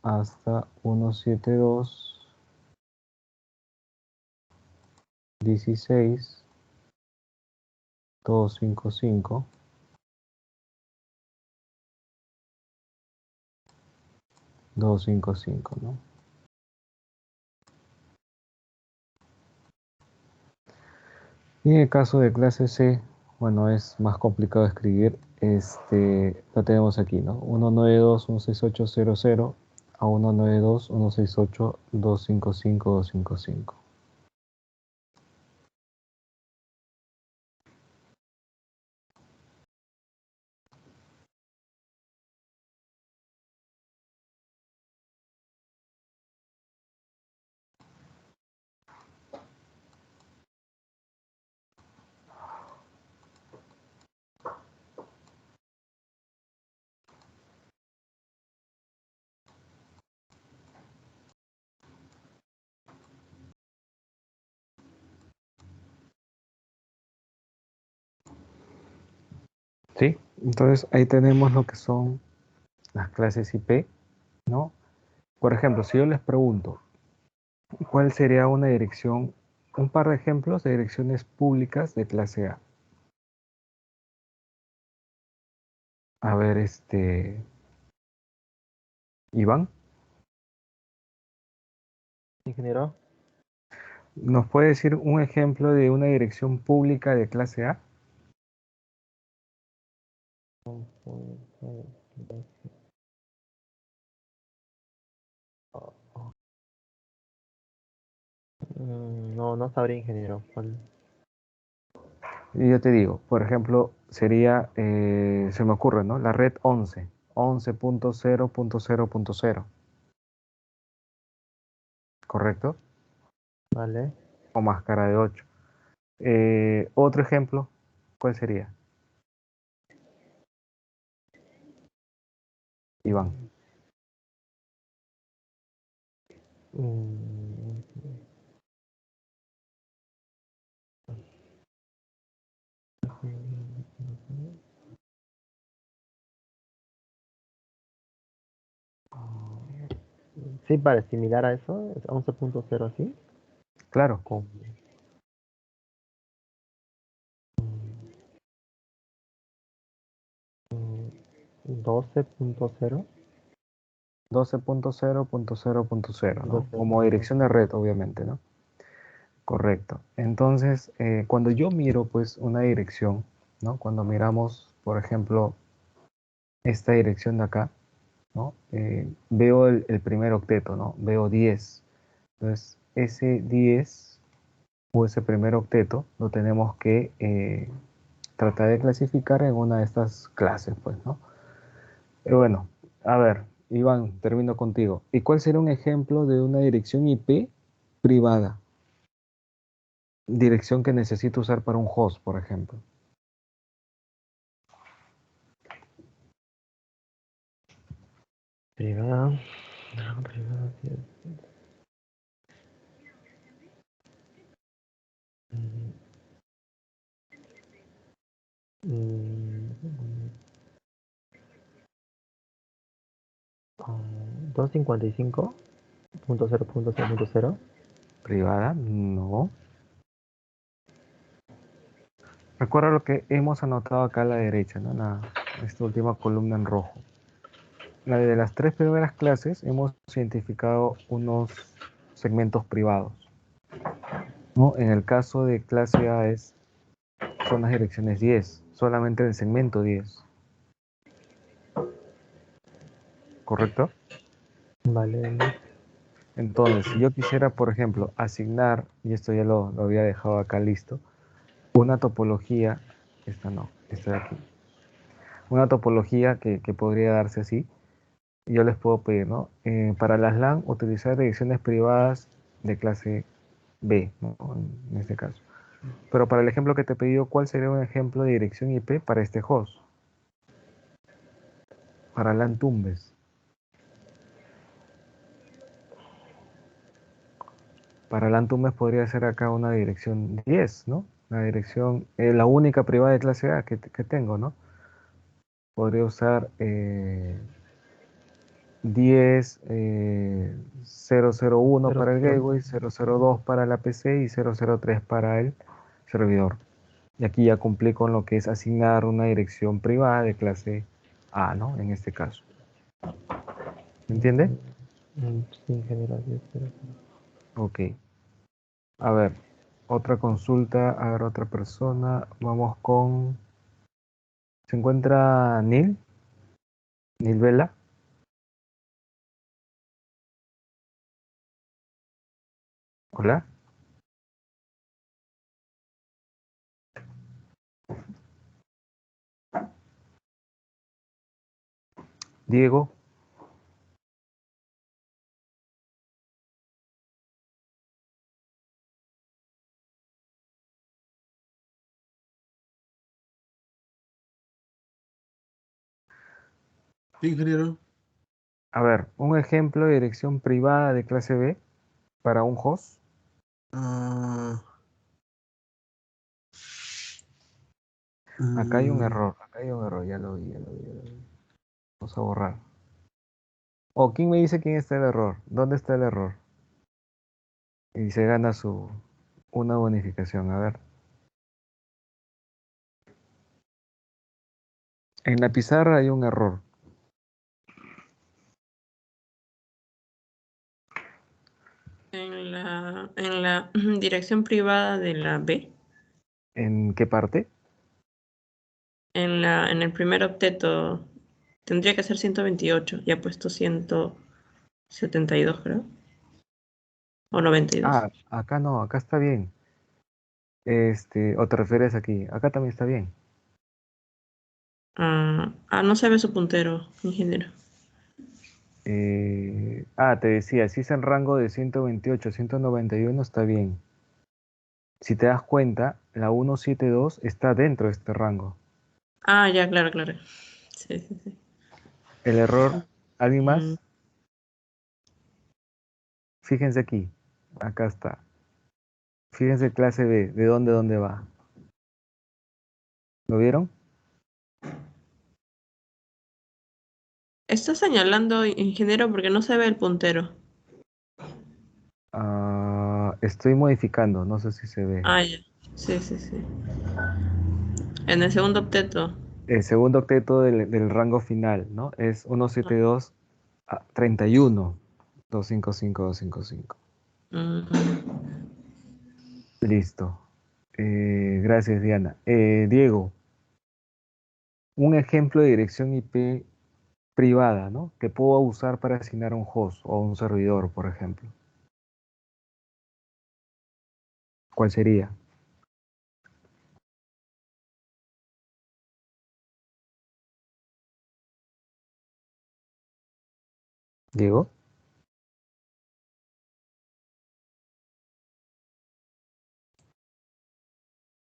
hasta 172.16.255, ¿no? Y en el caso de clase C, bueno, es más complicado de escribir. Lo tenemos aquí, ¿no? 192.168.00 a 192.168.255.255. ¿Sí? Entonces ahí tenemos lo que son las clases IP, ¿no? Por ejemplo, si yo les pregunto, ¿cuál sería una dirección, un par de ejemplos de direcciones públicas de clase A? A ver, Iván, Ingeniero. ¿nos puede decir un ejemplo de una dirección pública de clase A? No, no sabría, ingeniero. Y yo te digo, por ejemplo, sería, se me ocurre, ¿no? La red 11, 11.0.0.0, ¿correcto? Vale. O máscara de 8. Otro ejemplo, ¿cuál sería? Iván. Mm, Sí, para similar a eso, es 11.0 así, Claro, con 12.0, 12.0.0.0, ¿no? Como dirección de 12.0. red, obviamente, ¿no? Correcto. Entonces, cuando yo miro, pues, una dirección, ¿no? Cuando miramos, por ejemplo, esta dirección de acá, ¿no? Veo el primer octeto, ¿no? Veo 10. Entonces, ese 10 o ese primer octeto lo tenemos que tratar de clasificar en una de estas clases, pues, ¿no? Bueno, a ver, Iván, termino contigo. ¿Y cuál sería un ejemplo de una dirección IP privada? Dirección que necesito usar para un host, por ejemplo. Privada. Privada, sí. Mm, 255.0.0.0. Privada, no. Recuerda lo que hemos anotado acá a la derecha, ¿no? Esta última columna en rojo. La de las tres primeras clases hemos identificado unos segmentos privados, ¿no? En el caso de clase A son las direcciones 10, solamente el segmento 10, ¿correcto? Vale. Entonces, si yo quisiera, por ejemplo, asignar, y esto ya lo había dejado acá listo, una topología, esta no, esta de aquí, una topología que podría darse así, yo les puedo pedir, ¿no? Para las LAN, utilizar direcciones privadas de clase B, ¿no? En este caso. Pero para el ejemplo que te he pedido, ¿cuál sería un ejemplo de dirección IP para este host? Para LAN Tumbes. para LAN Tumes podría ser acá una dirección 10, ¿no? La dirección, la única privada de clase A que tengo, ¿no? Podría usar 10, 001 para el 00. gateway, 002 para la PC y 003 para el servidor. Y aquí ya cumplí con lo que es asignar una dirección privada de clase A, ¿no? En este caso. ¿Me entiende? Sí, ingeniero, así es, pero- Ok. A ver, otra consulta, a ver, otra persona. Vamos con... ¿Se encuentra Nil? ¿Nil Vela? Hola. Diego. Sí, ingeniero. A ver, un ejemplo de dirección privada de clase B para un host. Ah, Acá hay un mm, error, ya lo vi, ya lo vi, ya lo vi. Vamos a borrar. Oh, ¿quién me dice quién está el error? ¿Dónde está el error? Y se gana una bonificación. A ver. En la pizarra hay un error. En la dirección privada de la B, ¿En qué parte? en el primer octeto, tendría que ser 128. Ya he puesto 172, creo. O 92. Ah, acá no, acá está bien. O te refieres aquí. Acá también está bien. No se ve su puntero, ingeniero. Te decía, si es en rango de 128 a 191 está bien. Si te das cuenta, la 172 está dentro de este rango. Ya, claro, claro. Sí, sí, sí. El error, ¿alguien Mm, más? Fíjense aquí. Acá está. Fíjense clase B, ¿de dónde va? ¿Lo vieron? Está señalando, ingeniero, porque no se ve el puntero. Estoy modificando, no sé si se ve. Ya. Sí, sí, sí. En el segundo octeto. El segundo octeto del rango final, ¿no? Es 172 a 31. 255, 255. Mm, Listo. Gracias, Diana. Diego, un ejemplo de dirección IP privada, ¿no? Que puedo usar para asignar un host o un servidor, por ejemplo. ¿Cuál sería? Diego.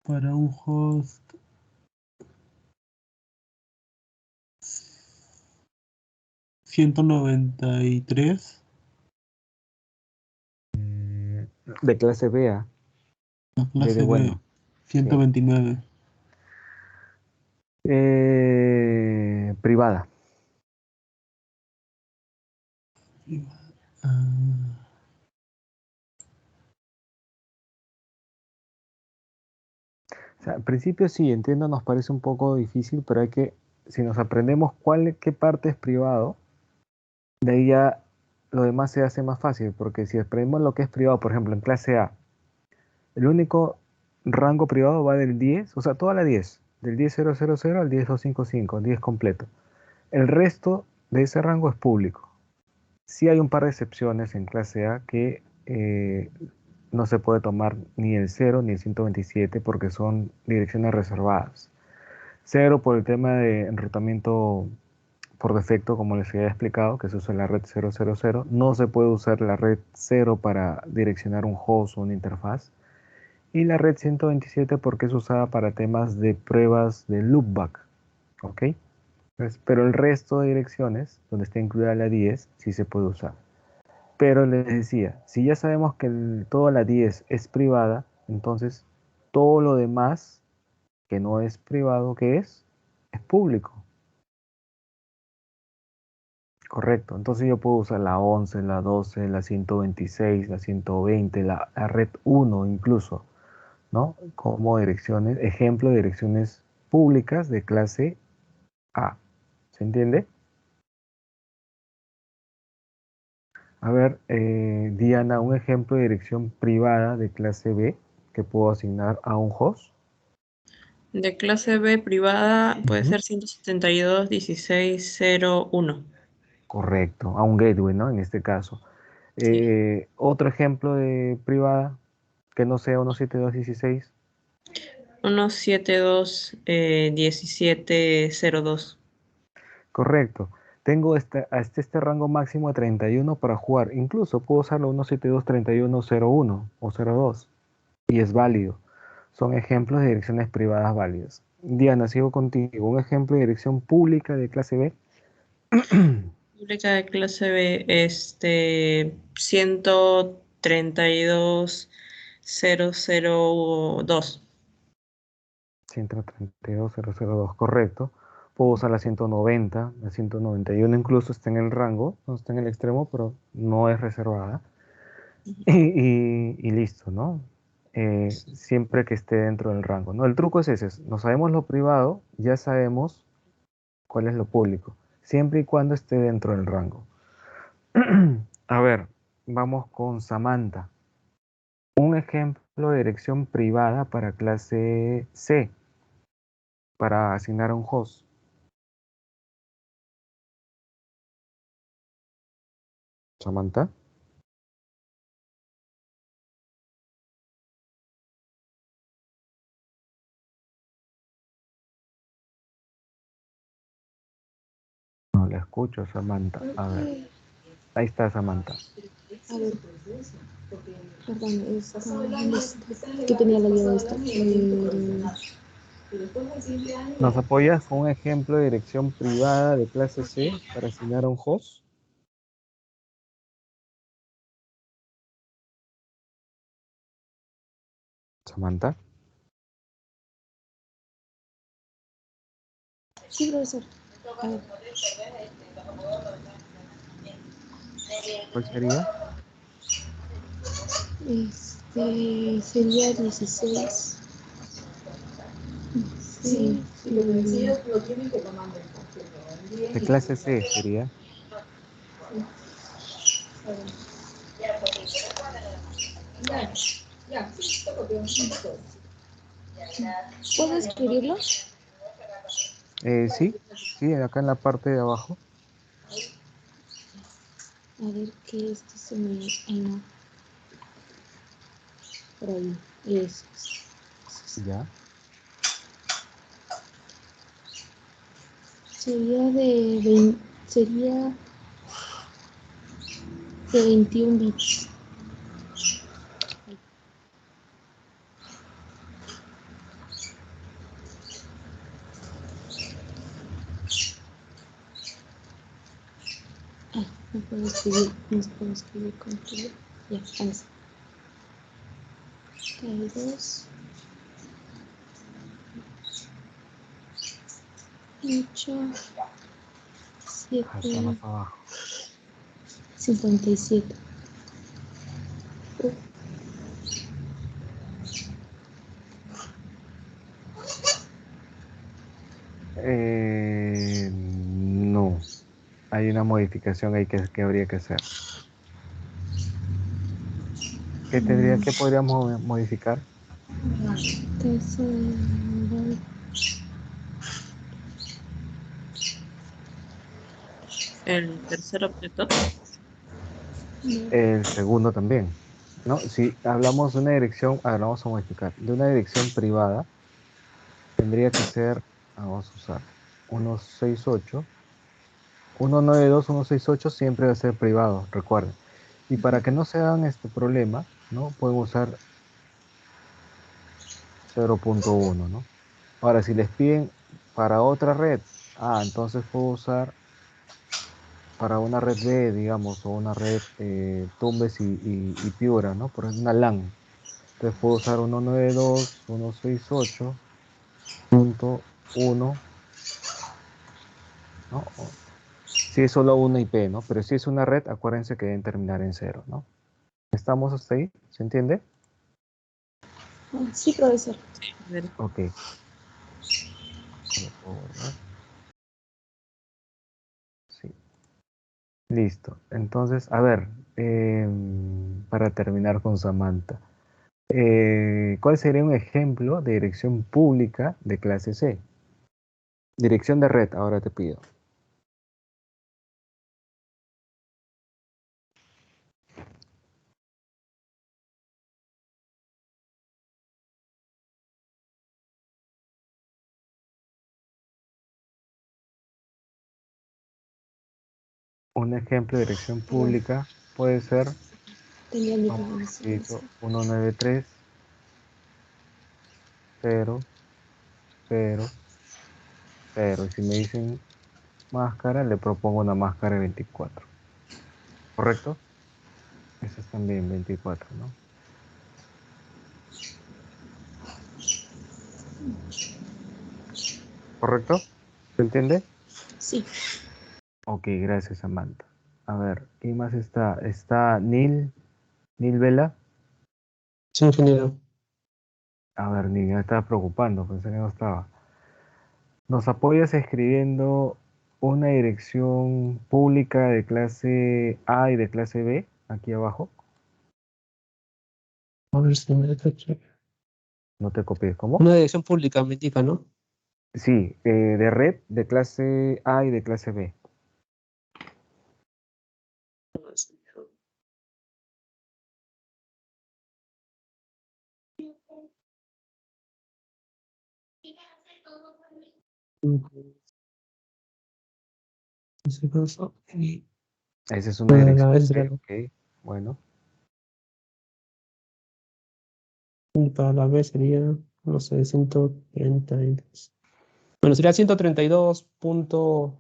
para un host 193, De clase B, la B de clase B, bueno. Sí. 129. Privada. Ah, O sea, al principio sí, entiendo, nos parece un poco difícil, pero si nos aprendemos qué parte es privado, de ahí ya lo demás se hace más fácil, porque si aprendemos lo que es privado, por ejemplo, en clase A, el único rango privado va del 10, o sea, toda la 10, del 10.000 al 10.255, 10 completo. El resto de ese rango es público. Sí hay un par de excepciones en clase A que no se puede tomar ni el 0 ni el 127 porque son direcciones reservadas. 0 por el tema de enrutamiento por defecto, como les había explicado, que se usa la red 000. No se puede usar la red 0 para direccionar un host o una interfaz. Y la red 127 porque es usada para temas de pruebas de loopback. ¿Ok? Pero el resto de direcciones, donde está incluida la 10, sí se puede usar. Pero les decía, si ya sabemos que toda la 10 es privada, entonces todo lo demás que no es privado, ¿qué es? Es público. Correcto. Entonces yo puedo usar la 11, la 12, la 126, la 120, la red 1 incluso, ¿no? Como direcciones, ejemplo de direcciones públicas de clase A. ¿Se entiende? A ver, Diana, un ejemplo de dirección privada de clase B que puedo asignar a un host. De clase B privada puede Ujú. ser 172.16.0.1. Correcto, a un gateway, ¿no? En este caso. Sí. Otro ejemplo de privada que no sea 172.16. 172.17.0.2. Correcto. Tengo este rango máximo de 31 para jugar. Incluso puedo usarlo 172.31.01 o 02 y es válido. Son ejemplos de direcciones privadas válidas. Diana, sigo contigo. Un ejemplo de dirección pública de clase B. Pública de clase B, 132.0.0.2. 132.002, correcto. Puedo usar la 190, la 191 incluso está en el rango, no está en el extremo, pero no es reservada. Y listo, ¿no? Siempre que esté dentro del rango, ¿no? El truco es ese, no sabemos lo privado, ya sabemos cuál es lo público, siempre y cuando esté dentro del rango. A ver, vamos con Samantha. Un ejemplo de dirección privada para clase C, para asignar a un host. Samantha. No la escucho, Samantha. A ver, ahí está Samantha. A ver, perdón, ¿qué tenía la guía de esto? ¿Nos apoyas con un ejemplo de dirección privada de clase C para asignar a un host? Samantha. Sí, profesor. A ver, ¿Cuál sería? sería 16. Sí, De clase C sería. ¿puedo escribirlo? Sí, sí, acá en la parte de abajo. A ver, que esto se me... Ay, no, por ahí. Eso. Ya. Sería de 20, sería de 21 bits. Ay, no puedo escribir, no puedo escribir con tuyo. Ya, vamos. 2, 8, Ah, está 7, más abajo. 57. No. Hay una modificación ahí que habría que hacer. ¿Qué podríamos modificar? El tercer objeto. El segundo también, ¿no? Si hablamos de una dirección, ahora vamos a modificar, de una dirección privada, tendría que ser, vamos a usar 168, 192, 168 siempre va a ser privado, recuerden. Y para que no se hagan este problema, ¿no? Pueden usar 0.1, ¿no? Ahora, si les piden para otra red, entonces puedo usar para una red B, digamos, o una red Tumbes y Piura, ¿no? Por ejemplo, una LAN. Entonces puedo usar 192.168.1, ¿no? Si es solo una IP, ¿no? Pero si es una red, acuérdense que deben terminar en cero, ¿no? ¿Estamos hasta ahí? ¿Se entiende? Sí, profesor. A ver, Ok. Lo puedo borrar. Sí. Listo. Entonces, a ver, para terminar con Samantha, ¿cuál sería un ejemplo de dirección pública de clase C? Dirección de red, ahora te pido. Un ejemplo de dirección Perdón, pública puede ser, tenía el vamos micrófono rapidito, silenciado. 193.0.0.0. Y si me dicen máscara, le propongo una máscara de 24. ¿Correcto? Esa es también 24, ¿no? ¿Correcto? ¿Se entiende? Sí, Ok, gracias, Samantha. A ver, ¿quién más está? Está Nil Vela. Sí, ingeniero. A ver, Nil, me estaba preocupando, pensé que no estaba. ¿Nos apoyas escribiendo una dirección pública de clase A y de clase B aquí abajo? A ver si me deja checar. No te copies, ¿cómo? Una dirección pública me indica, ¿no? Sí, de red de clase A y de clase B. Esa es una dirección Esa sería C, ok, bueno. para la B sería, no sé, 132. Bueno, sería 132 punto.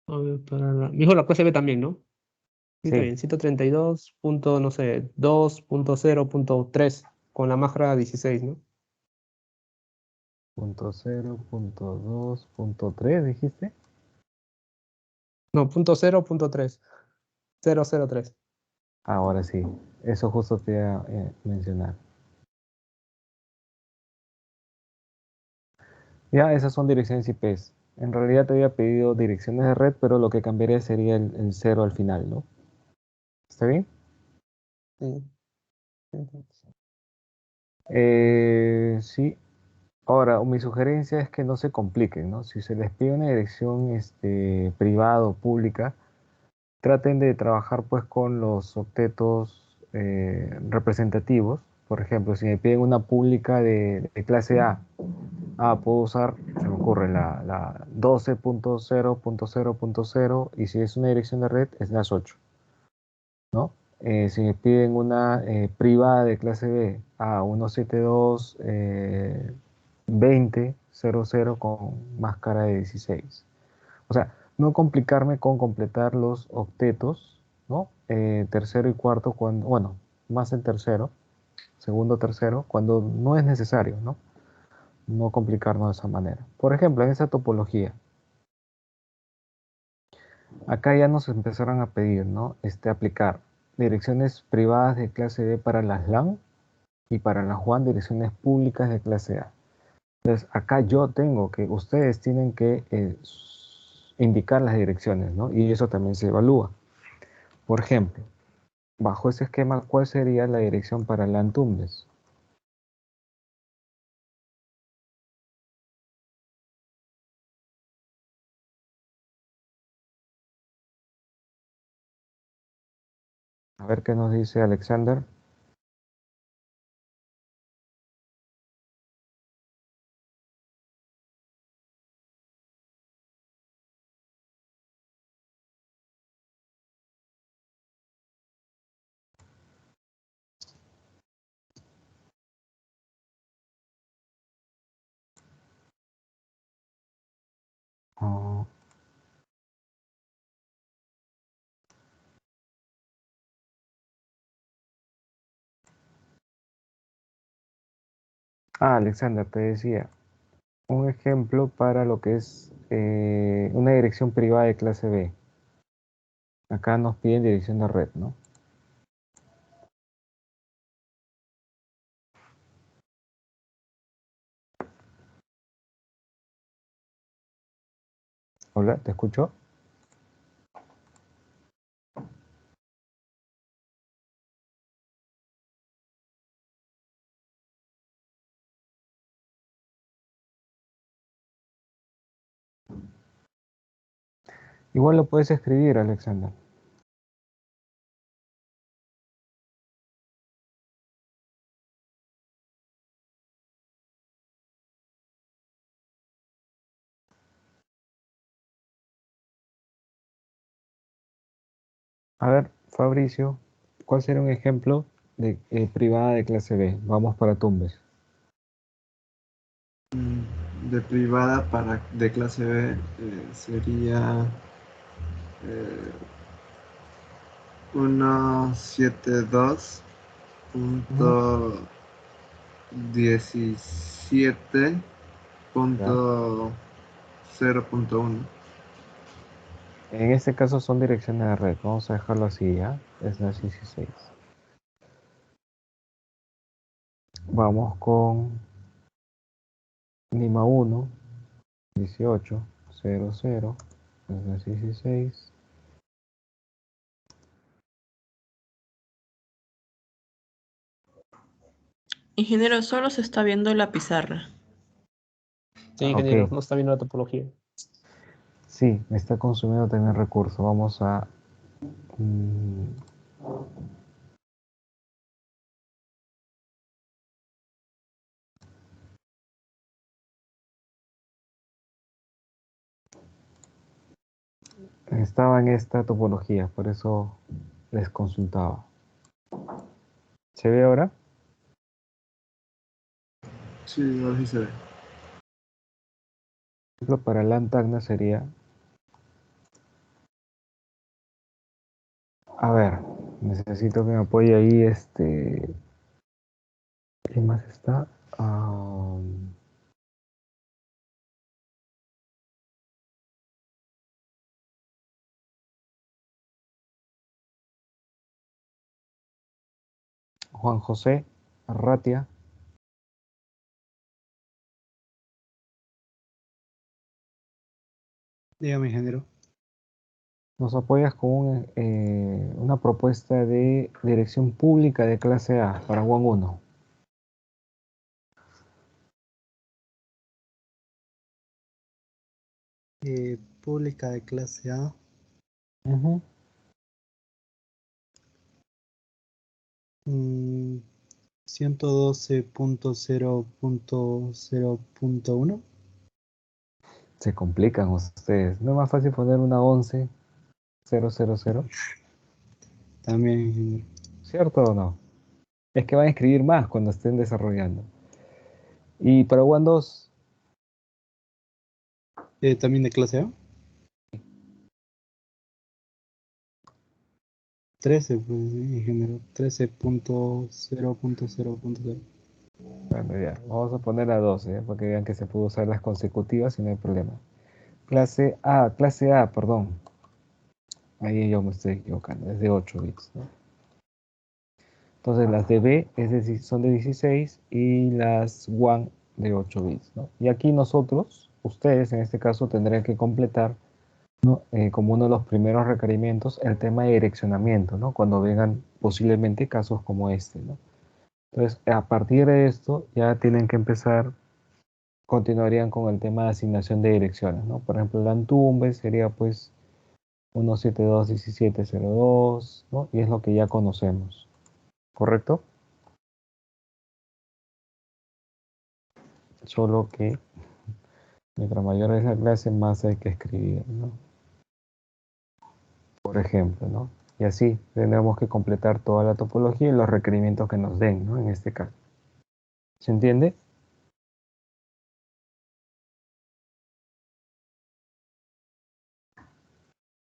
A ver, para la. Dijo la clase B también, ¿no? Sí, está Sí, bien. 132 punto, no sé, 2.0.3 con la máscara 16, ¿no? punto 0, punto 2, punto 3, dijiste. No, punto 0.3. 003. Ahora sí, eso justo te iba a mencionar. Ya, esas son direcciones IPs. En realidad te había pedido direcciones de red, pero lo que cambiaría sería el 0 al final, ¿no? ¿Está bien? Sí. Sí. Ahora, mi sugerencia es que no se compliquen, ¿no? Si se les pide una dirección privada o pública, traten de trabajar pues con los octetos representativos. Por ejemplo, si me piden una pública de clase A, puedo usar, se me ocurre, la 12.0.0.0 y si es una dirección de red, es las 8, ¿no? Si me piden una privada de clase B, a 172 20.00 con máscara de 16. O sea, no complicarme con completar los octetos, ¿no? Tercero y cuarto, cuando, bueno, más el tercero, segundo, tercero, cuando no es necesario, ¿no? No complicarnos de esa manera. Por ejemplo, en esa topología, acá ya nos empezaron a pedir, ¿no? Aplicar direcciones privadas de clase B para las LAN y para las WAN direcciones públicas de clase A. Entonces, acá yo tengo que, ustedes tienen que indicar las direcciones, ¿no? Y eso también se evalúa. Por ejemplo, bajo ese esquema, ¿cuál sería la dirección para LAN Tumbes? A ver qué nos dice Alexander. Oh, Alexander, te decía, un ejemplo para lo que es una dirección privada de clase B. Acá nos piden dirección de red, ¿no? Hola, ¿te escucho? Igual lo puedes escribir, Alexander. A ver, Fabricio, ¿cuál sería un ejemplo de privada de clase B? Vamos para Tumbes. De privada de clase B sería 172.17.0.1. En este caso son direcciones de red. Vamos a dejarlo así, ¿ya? Es las 16. Vamos con Lima 1, 18, 00, es las 16. Ingeniero, solo se está viendo la pizarra. Sí, ingeniero, Ok, no está viendo la topología. sí, me está consumiendo también recursos. Vamos a... mm, estaba en esta topología, por eso les consultaba. ¿Se ve ahora? Sí, ahora sí se ve. Por ejemplo, para LAN Tacna sería... A ver, necesito que me apoye ahí ¿Quién más está? Juan José Arratia. Dígame, ingeniero. Nos apoyas con una propuesta de dirección pública de clase A para Juan 1. Pública de clase A. Ujú. 112.0.0.1. Se complican ustedes. ¿No es más fácil poner una 11.000? También, ingeniero. ¿Cierto o no? Es que van a escribir más cuando estén desarrollando. Y para Juan 2, También de clase A. 13, pues, ingeniero. 13.0.0.0. bueno, ya, vamos a poner a 12, ¿eh? Para que vean que se puede usar las consecutivas y no hay problema. Clase A, perdón. Ahí yo me estoy equivocando, es de 8 bits, ¿no? Entonces las de B son de 16 y las WAN de 8 bits, ¿no? Y aquí nosotros, ustedes en este caso, tendrán que completar, ¿no? Como uno de los primeros requerimientos el tema de direccionamiento, ¿no? Cuando vengan posiblemente casos como este, ¿no? Entonces, a partir de esto ya tienen que empezar, continuarían con el tema de asignación de direcciones, ¿no? Por ejemplo, la Antumbe sería pues 172.17.02, ¿no? Y es lo que ya conocemos, ¿correcto? Solo que mientras mayor es la clase, más hay que escribir, ¿no? Por ejemplo, ¿no? Y así tendremos que completar toda la topología y los requerimientos que nos den, ¿no? En este caso. ¿Se entiende?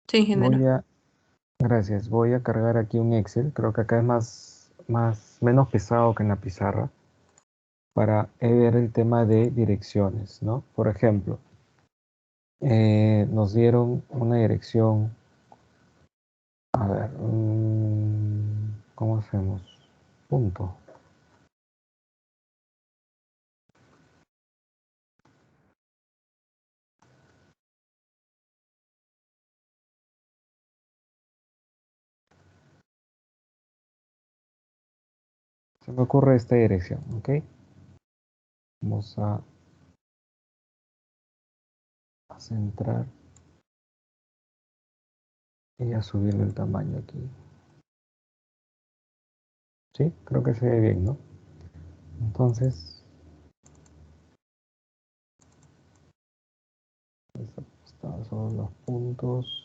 Sí, ingeniero. Gracias, voy a cargar aquí un Excel. Creo que acá es menos pesado que en la pizarra. para ver el tema de direcciones, ¿no? Por ejemplo, nos dieron una dirección, a ver, ¿cómo hacemos? Punto. Se me ocurre esta dirección, ¿ok? Vamos a centrar y a subirle el tamaño aquí. Sí, creo que se ve bien, ¿no? Entonces, estos son los puntos.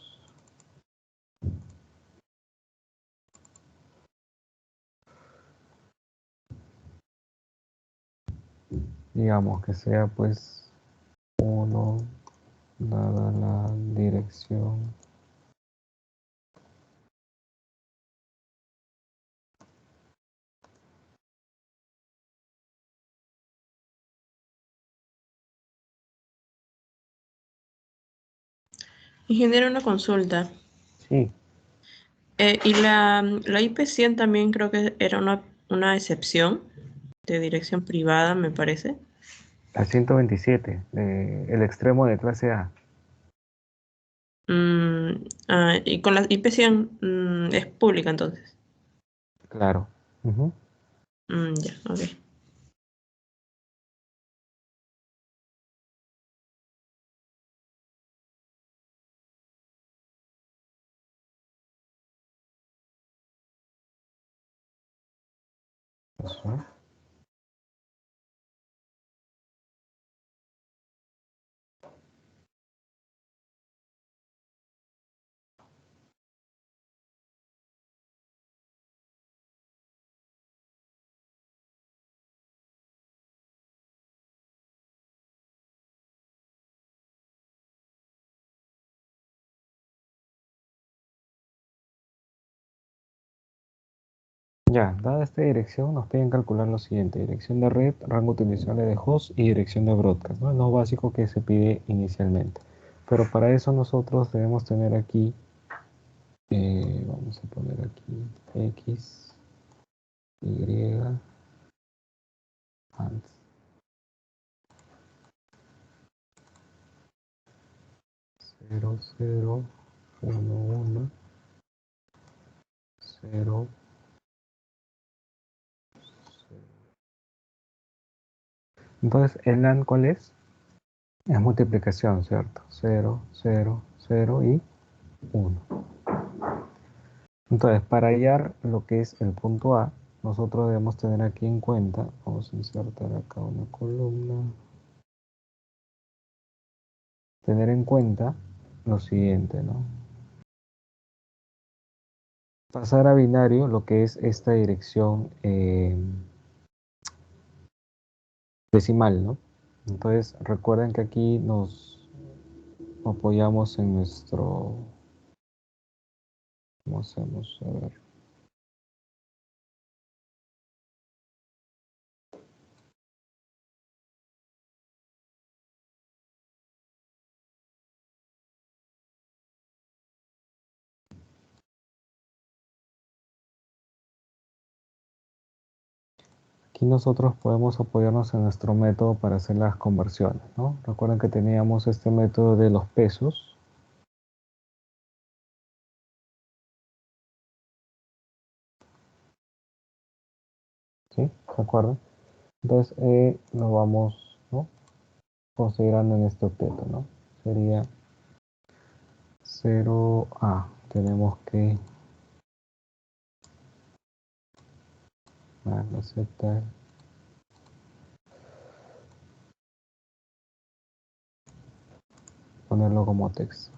Digamos que sea pues 1 dada la dirección Ingeniero, una consulta. sí, Y la IP100 también creo que era una excepción de dirección privada, me parece. la 127, el extremo de clase A. Y con la IP100 es pública entonces. Claro. Ujú. Ya, ok. Eso. Ya, dada esta dirección, nos piden calcular lo siguiente: dirección de red, rango utilizable de host y dirección de broadcast, ¿no? Es lo básico que se pide inicialmente. Pero para eso nosotros debemos tener aquí, vamos a poner aquí X, Y, and 0, 0, 1, 1, 0, 0. Entonces, ¿el LAN cuál es? Es multiplicación, ¿cierto? 0, 0, 0 y 1. Entonces, para hallar lo que es el punto A, nosotros debemos tener aquí en cuenta, vamos a insertar acá una columna, tener en cuenta lo siguiente, ¿no? Pasar a binario lo que es esta dirección decimal, ¿no? Entonces, recuerden que aquí nos apoyamos en nuestro, ¿cómo hacemos? A ver. Aquí nosotros podemos apoyarnos en nuestro método para hacer las conversiones, ¿no? Recuerden que teníamos este método de los pesos. ¿Sí? ¿De acuerdo? Entonces, lo vamos, ¿no?, considerando en este octeto, ¿no? Sería 0A. Tenemos que aceptar. Ponerlo como texto.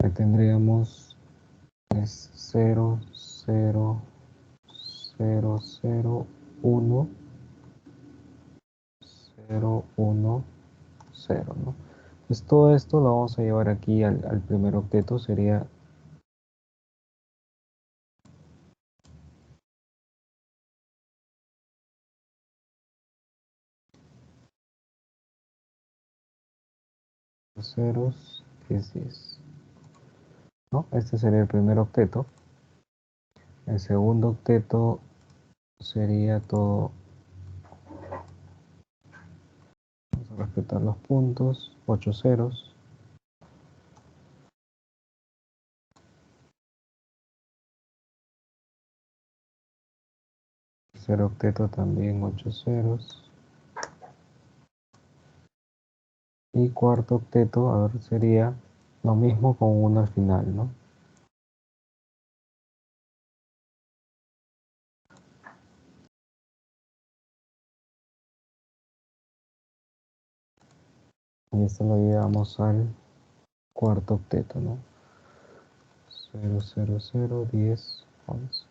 Ahí tendríamos es 0, 0, 0, 0, 1, 0, 1, 0, ¿no? Pues todo esto lo vamos a llevar aquí al primer octeto, sería los ceros, 10, 10. ¿No? Este sería el primer octeto. El segundo octeto sería todo. Vamos a respetar los puntos, 8 ceros. Tercer octeto también 8 ceros. Y cuarto octeto, a ver, sería lo mismo con 1 al final, ¿no? Y esto lo llevamos al cuarto octeto, ¿no? 0, 0, 0, 10, 11.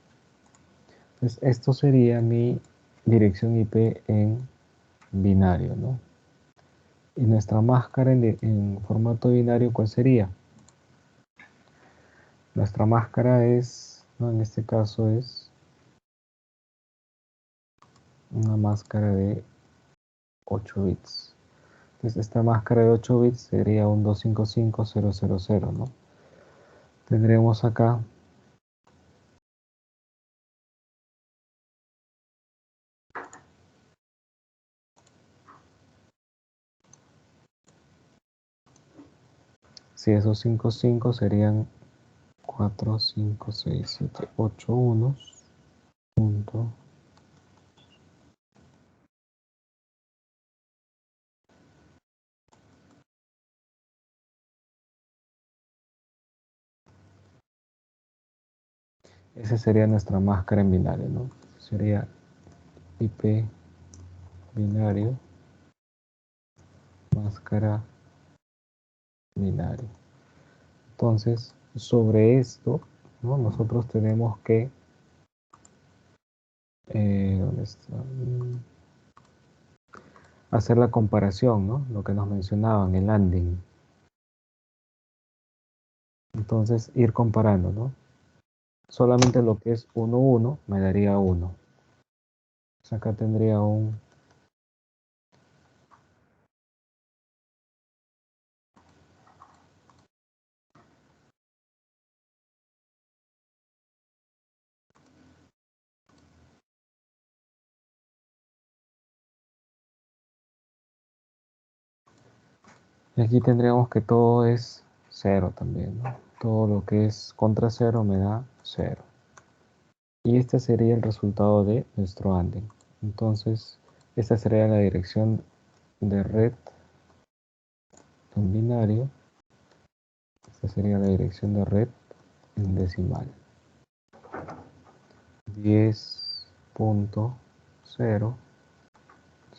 Entonces, esto sería mi dirección IP en binario, ¿no? Y nuestra máscara en formato binario, ¿cuál sería? Nuestra máscara es, ¿no? En este caso es una máscara de 8 bits. Entonces, esta máscara de 8 bits sería un 255.000, ¿no? Tendremos acá si esos 5 serían 4, 5, 6, 7, 8 unos, punto. Esa sería nuestra máscara en binario, ¿no? Sería IP binario, máscara binario. Entonces, sobre esto, ¿no? Nosotros tenemos que ¿dónde está? Hacer la comparación, ¿no? Lo que nos mencionaban, el ANDing. Entonces, ir comparando, ¿no? Solamente lo que es 1, 1 me daría 1. Pues acá tendría un y aquí tendríamos que todo es 0 también, ¿no? Todo lo que es contra 0 me da 0. Y este sería el resultado de nuestro ANDing. Entonces, esta sería la dirección de red en binario. Esta sería la dirección de red en decimal. 10.0, 0,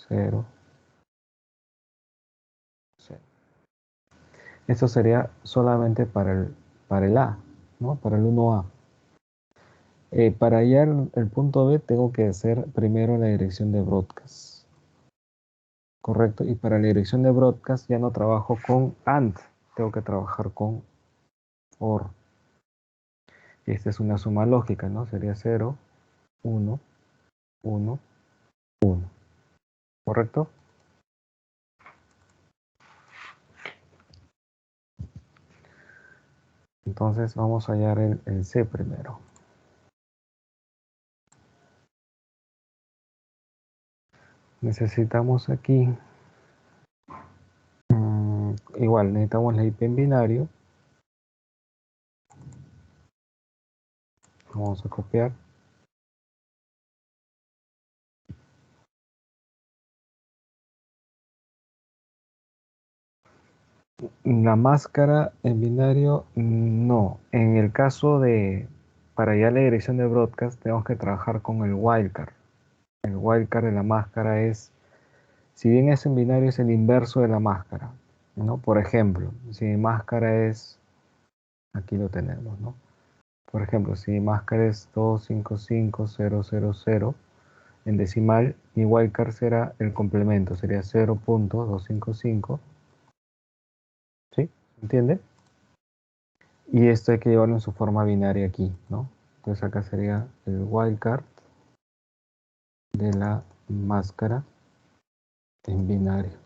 0. Esto sería solamente para el A, ¿no? Para el 1A. Para hallar el punto B tengo que hacer primero la dirección de broadcast. Correcto. Y para la dirección de broadcast ya no trabajo con AND. Tengo que trabajar con OR. Y esta es una suma lógica, ¿no? Sería 0, 1, 1, 1. ¿Correcto? Entonces vamos a hallar el C primero. Necesitamos aquí, igual necesitamos la IP en binario. Vamos a copiar. La máscara en binario, no. En el caso de, para hallar la dirección de broadcast, tenemos que trabajar con el wildcard. El wildcard de la máscara es, si bien es en binario, es el inverso de la máscara, ¿no? Por ejemplo, si mi máscara es, aquí lo tenemos, ¿no? Por ejemplo, si mi máscara es 255.000, en decimal, mi wildcard será el complemento, sería 0.255 ¿Entiende? Y esto hay que llevarlo en su forma binaria aquí, ¿no? Entonces acá sería el wildcard de la máscara en binario.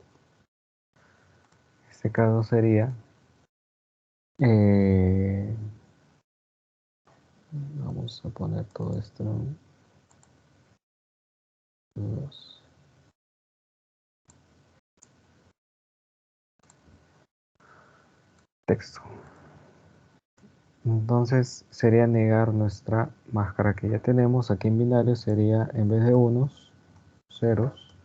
Este caso sería vamos a poner todo esto en 2. Texto. Entonces sería negar nuestra máscara que ya tenemos. Aquí en binario sería, en vez de unos, ceros.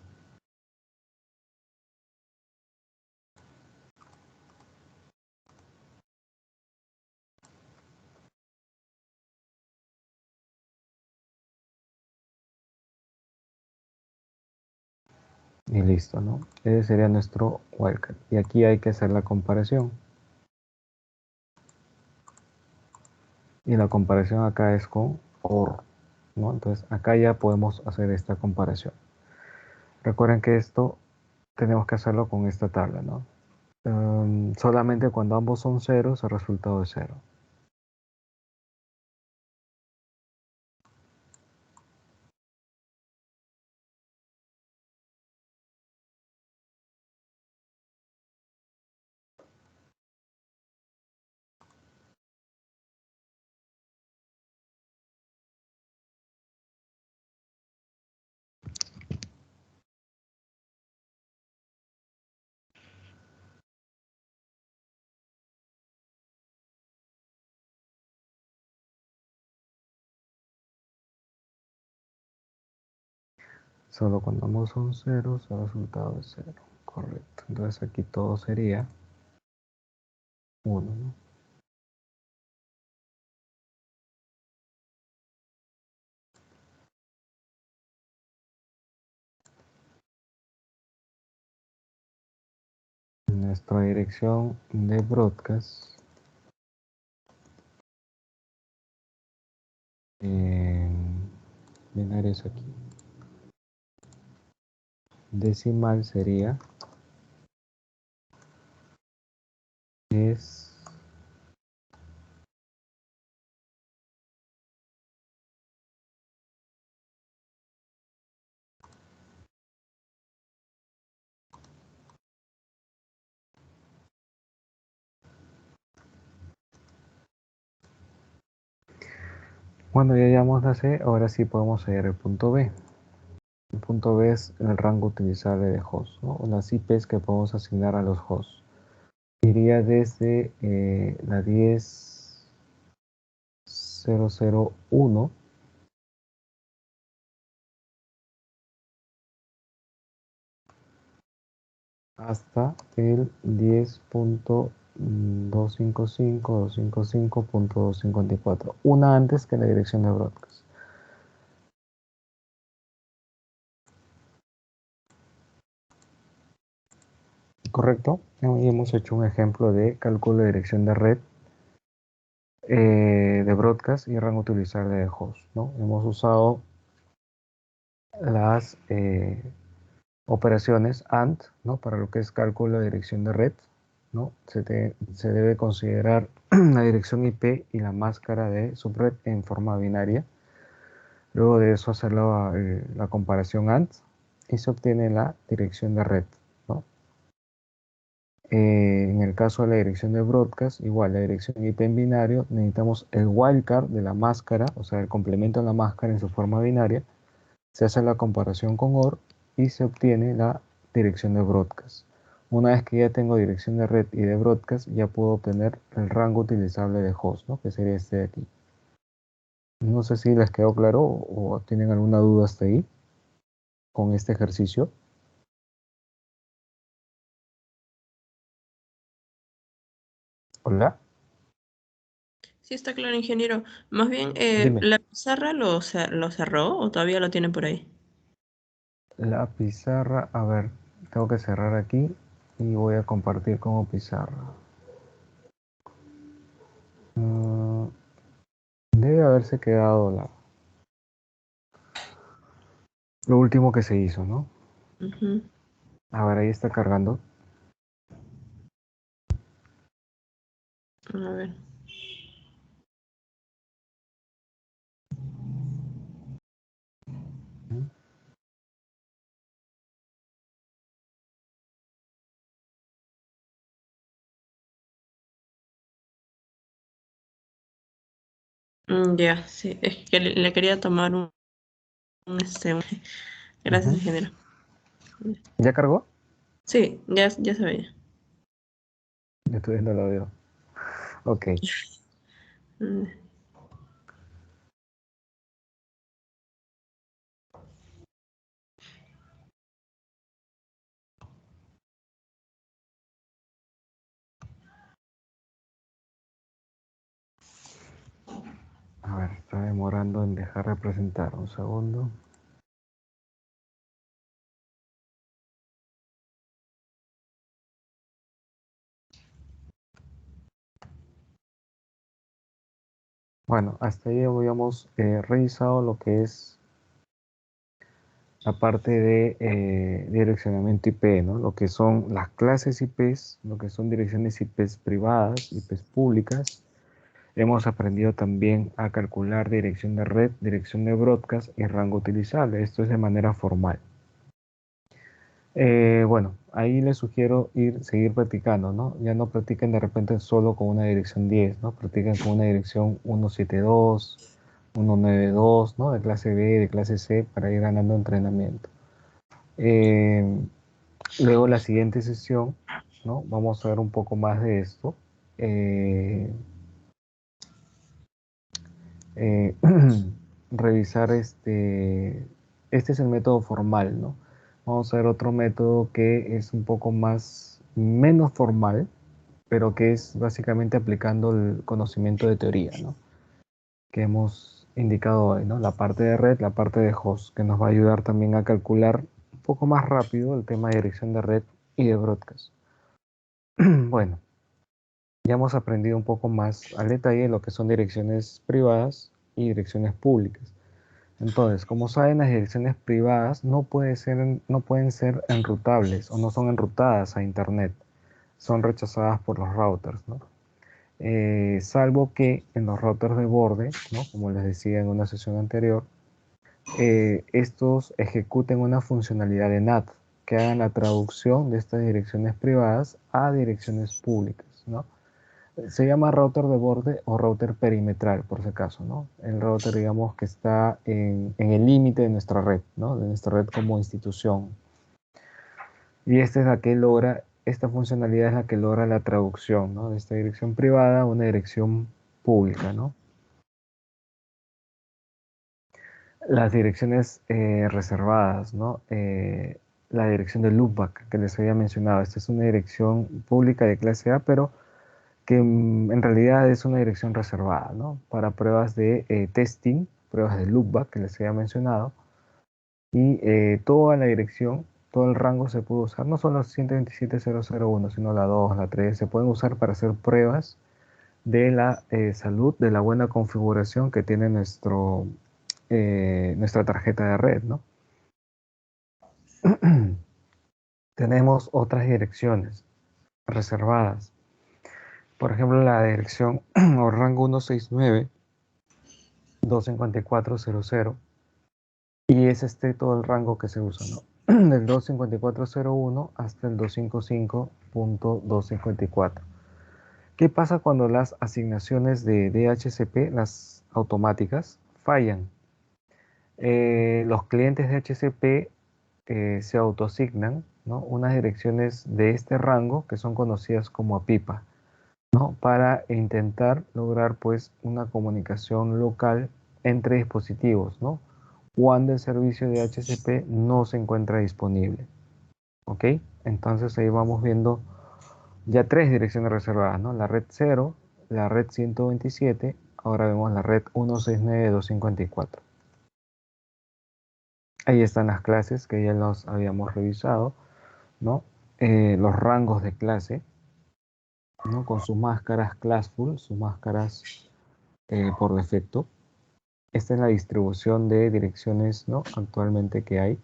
Y listo, ¿no? Ese sería nuestro wildcard. Y aquí hay que hacer la comparación. Y la comparación acá es con OR, ¿no? Entonces acá ya podemos hacer esta comparación. Recuerden que esto tenemos que hacerlo con esta tabla, ¿no? Solamente cuando ambos son ceros, el resultado es 0. Solo cuando ambos son ceros, el resultado es 0. Correcto. Entonces aquí todo sería 1, ¿no? Nuestra dirección de broadcast en binarios aquí. Decimal sería es cuando ya hayamos la C, ahora sí podemos hallar el punto B. El punto B es el rango utilizable de host, ¿no? Las IPs que podemos asignar a los hosts. Iría desde la 10.001 hasta el 10.255.255.254, una antes que la dirección de broadcast. ¿Correcto? Hoy hemos hecho un ejemplo de cálculo de dirección de red de broadcast y rango utilizable de host, ¿no? Hemos usado las operaciones AND, ¿no? Para lo que es cálculo de dirección de red, ¿no? Se debe considerar la dirección IP y la máscara de subred en forma binaria. Luego de eso hacer la comparación AND y se obtiene la dirección de red, ¿no? En el caso de la dirección de broadcast, igual la dirección IP en binario, necesitamos el wildcard de la máscara, o sea, el complemento de la máscara en su forma binaria. Se hace la comparación con OR y se obtiene la dirección de broadcast. Una vez que ya tengo dirección de red y de broadcast, ya puedo obtener el rango utilizable de host, ¿no? Que sería este de aquí. No sé si les quedó claro o tienen alguna duda hasta ahí con este ejercicio. Hola. Sí, está claro, ingeniero. Más bien, Dime. ¿la pizarra lo cerró o todavía lo tienen por ahí? La pizarra, a ver, tengo que cerrar aquí y voy a compartir como pizarra. Debe haberse quedado lo último que se hizo, ¿no? Ujú. A ver, ahí está cargando. A ver. Ya, sí, es que le quería tomar un. Gracias, Ujú. ingeniero. ¿Ya cargó? Sí, ya se veía. Yo todavía no lo veo. Ok. Mm, A ver, está demorando en dejar de presentar. Un segundo. Bueno, hasta ahí habíamos revisado lo que es la parte de direccionamiento IP, ¿no? Lo que son las clases IPs, lo que son direcciones IPs privadas, IPs públicas. Hemos aprendido también a calcular dirección de red, dirección de broadcast y rango utilizable. Esto es de manera formal. Bueno, ahí les sugiero seguir practicando, ¿no? Ya no practiquen de repente solo con una dirección 10, ¿no? Practiquen con una dirección 172, 192, ¿no? De clase B, de clase C, para ir ganando entrenamiento. Luego la siguiente sesión, ¿no? Vamos a ver un poco más de esto. Revisar este es el método formal, ¿no? Vamos a ver otro método que es un poco menos formal, pero que es básicamente aplicando el conocimiento de teoría, ¿no? Que hemos indicado hoy, ¿no? La parte de red, la parte de host, que nos va a ayudar también a calcular un poco más rápido el tema de dirección de red y de broadcast. Bueno, ya hemos aprendido un poco más al detalle lo que son direcciones privadas y direcciones públicas. Entonces, como saben, las direcciones privadas no pueden ser enrutables o no son enrutadas a Internet. Son rechazadas por los routers, ¿no? Salvo que en los routers de borde, ¿no? Como les decía en una sesión anterior, estos ejecuten una funcionalidad de NAT que hagan la traducción de estas direcciones privadas a direcciones públicas, ¿no? Se llama router de borde o router perimetral, por si acaso, ¿no? El router, digamos, que está en el límite de nuestra red, ¿no? De nuestra red como institución. Y esta funcionalidad es la que logra la traducción, ¿no? De esta dirección privada a una dirección pública, ¿no? Las direcciones reservadas, ¿no? La dirección de loopback que les había mencionado. Esta es una dirección pública de clase A, pero que en realidad es una dirección reservada, ¿no? Para pruebas de testing, pruebas de loopback que les había mencionado. Y toda la dirección, todo el rango se puede usar, no solo 127.0.0.1, sino la 2, la 3, se pueden usar para hacer pruebas de la salud, de la buena configuración que tiene nuestra tarjeta de red, ¿no? Tenemos otras direcciones reservadas. Por ejemplo, la dirección o rango 169.254.0.0 y es todo el rango que se usa, ¿no? Del 254.0.1 hasta el 255.254. ¿Qué pasa cuando las asignaciones de DHCP, las automáticas, fallan? Los clientes de DHCP se autoasignan, ¿no? Unas direcciones de este rango que son conocidas como APIPA, ¿no? Para intentar lograr pues una comunicación local entre dispositivos, ¿no? Cuando el servicio de DHCP no se encuentra disponible. ¿Ok? Entonces ahí vamos viendo ya tres direcciones reservadas, ¿no? La red 0, la red 127, ahora vemos la red 169.254. Ahí están las clases que ya los habíamos revisado, ¿no? Los rangos de clase, ¿no? Con sus máscaras classful, sus máscaras por defecto. Esta es la distribución de direcciones, ¿no? Actualmente que hay.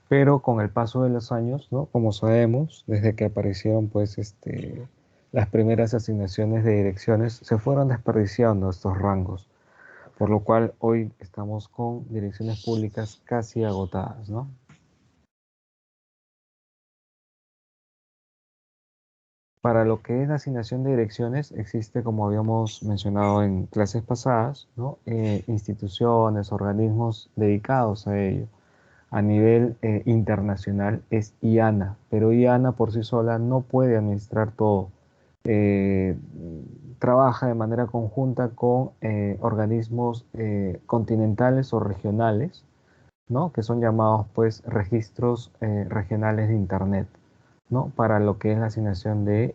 Pero con el paso de los años, ¿no? Como sabemos, desde que aparecieron pues las primeras asignaciones de direcciones, se fueron desperdiciando estos rangos, por lo cual hoy estamos con direcciones públicas casi agotadas, ¿no? Para lo que es la asignación de direcciones, existe, como habíamos mencionado en clases pasadas, ¿no? Instituciones, organismos dedicados a ello. A nivel internacional es IANA, pero IANA por sí sola no puede administrar todo. Trabaja de manera conjunta con organismos continentales o regionales, ¿no? Que son llamados pues registros regionales de Internet, ¿no? Para lo que es la asignación de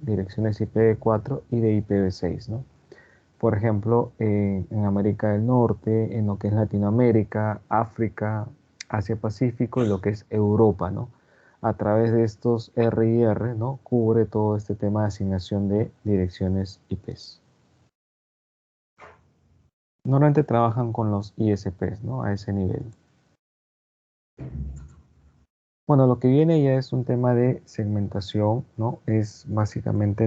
direcciones IPv4 y de IPv6, ¿no? Por ejemplo, en América del Norte, en lo que es Latinoamérica, África, Asia-Pacífico y lo que es Europa, ¿no? A través de estos RIR, ¿no? Cubre todo este tema de asignación de direcciones IPs. Normalmente trabajan con los ISPs, ¿no? A ese nivel. Bueno, lo que viene ya es un tema de segmentación, ¿no? Es básicamente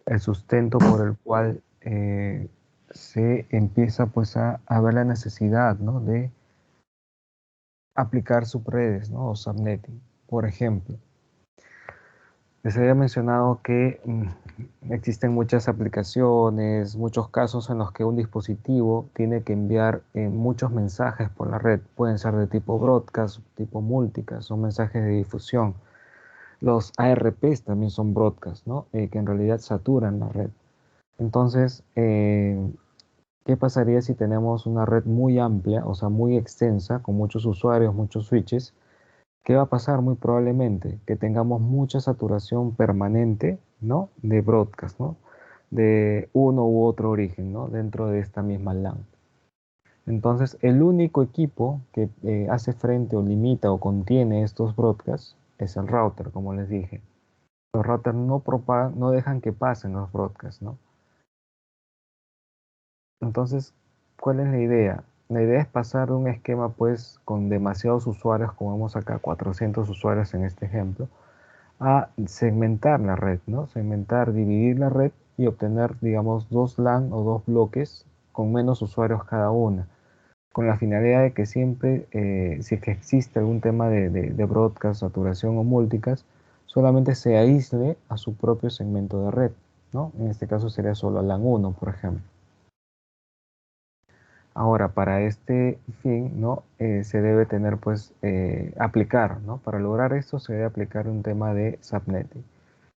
el sustento por el cual se empieza pues a ver la necesidad, ¿no? De aplicar subredes, ¿no? O subnetting. Por ejemplo, les había mencionado que existen muchas aplicaciones, muchos casos en los que un dispositivo tiene que enviar muchos mensajes por la red. Pueden ser de tipo broadcast, tipo multicast, son mensajes de difusión. Los ARPs también son broadcast, ¿no? Que en realidad saturan la red. Entonces, ¿qué pasaría si tenemos una red muy amplia, o sea, muy extensa, con muchos usuarios, muchos switches? ¿Qué va a pasar? Muy probablemente que tengamos mucha saturación permanente, ¿no? De broadcast, ¿no? De uno u otro origen, ¿no? Dentro de esta misma LAN. Entonces, el único equipo que hace frente o limita o contiene estos broadcasts es el router, como les dije. Los routers no dejan que pasen los broadcasts, ¿no? Entonces, ¿cuál es la idea? La idea es pasar de un esquema pues con demasiados usuarios, como vemos acá, 400 usuarios en este ejemplo, a segmentar la red, ¿no? Segmentar, dividir la red y obtener, digamos, dos LAN o dos bloques con menos usuarios cada una, con la finalidad de que siempre, si es que existe algún tema de broadcast, saturación o multicast, solamente se aísle a su propio segmento de red, ¿no? En este caso sería solo a LAN 1, por ejemplo. Ahora, para este fin, ¿no? Se debe tener, pues, aplicar, ¿no? Para lograr esto se debe aplicar un tema de subnetting.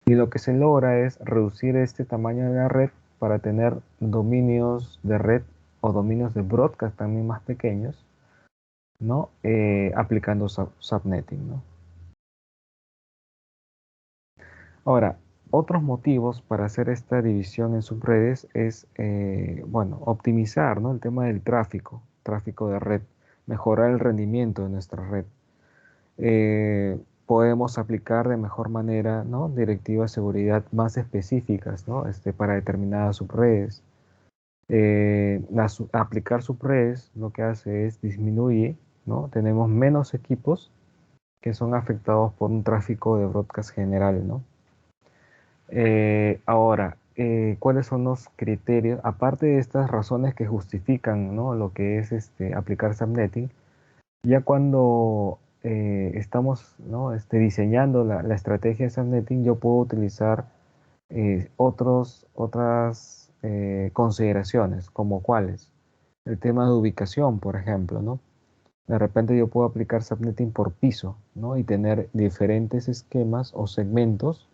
Y lo que se logra es reducir este tamaño de la red para tener dominios de red o dominios de broadcast también más pequeños, ¿no? Aplicando subnetting, ¿no? Ahora, otros motivos para hacer esta división en subredes es, bueno, optimizar, ¿no? El tema del tráfico de red, mejorar el rendimiento de nuestra red. Podemos aplicar de mejor manera, ¿no? Directivas de seguridad más específicas, ¿no? Para determinadas subredes. Aplicar subredes lo que hace es disminuye, ¿no? Tenemos menos equipos que son afectados por un tráfico de broadcast general, ¿no? Ahora, ¿cuáles son los criterios? Aparte de estas razones que justifican, ¿no? Lo que es aplicar subnetting, ya cuando estamos, ¿no? Diseñando la estrategia de subnetting, yo puedo utilizar otras consideraciones, como cuáles. El tema de ubicación, por ejemplo, ¿no? De repente yo puedo aplicar subnetting por piso, ¿no? Y tener diferentes esquemas o segmentos,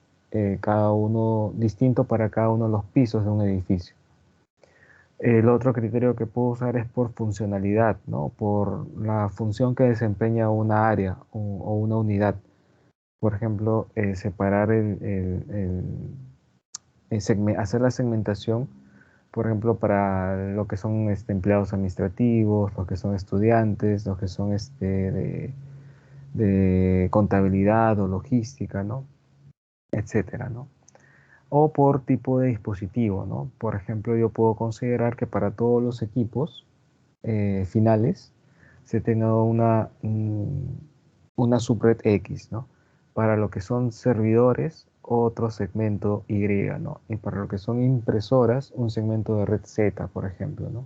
cada uno distinto para cada uno de los pisos de un edificio. El otro criterio que puedo usar es por funcionalidad, ¿no? Por la función que desempeña una área o una unidad. Por ejemplo, separar hacer la segmentación, por ejemplo, para lo que son empleados administrativos, los que son estudiantes, los que son de contabilidad o logística, ¿no? Etcétera, ¿no? O por tipo de dispositivo, ¿no? Por ejemplo, yo puedo considerar que para todos los equipos finales se tenga una subred X, ¿no? Para lo que son servidores otro segmento Y, ¿no? Y para lo que son impresoras, un segmento de red Z, por ejemplo, ¿no?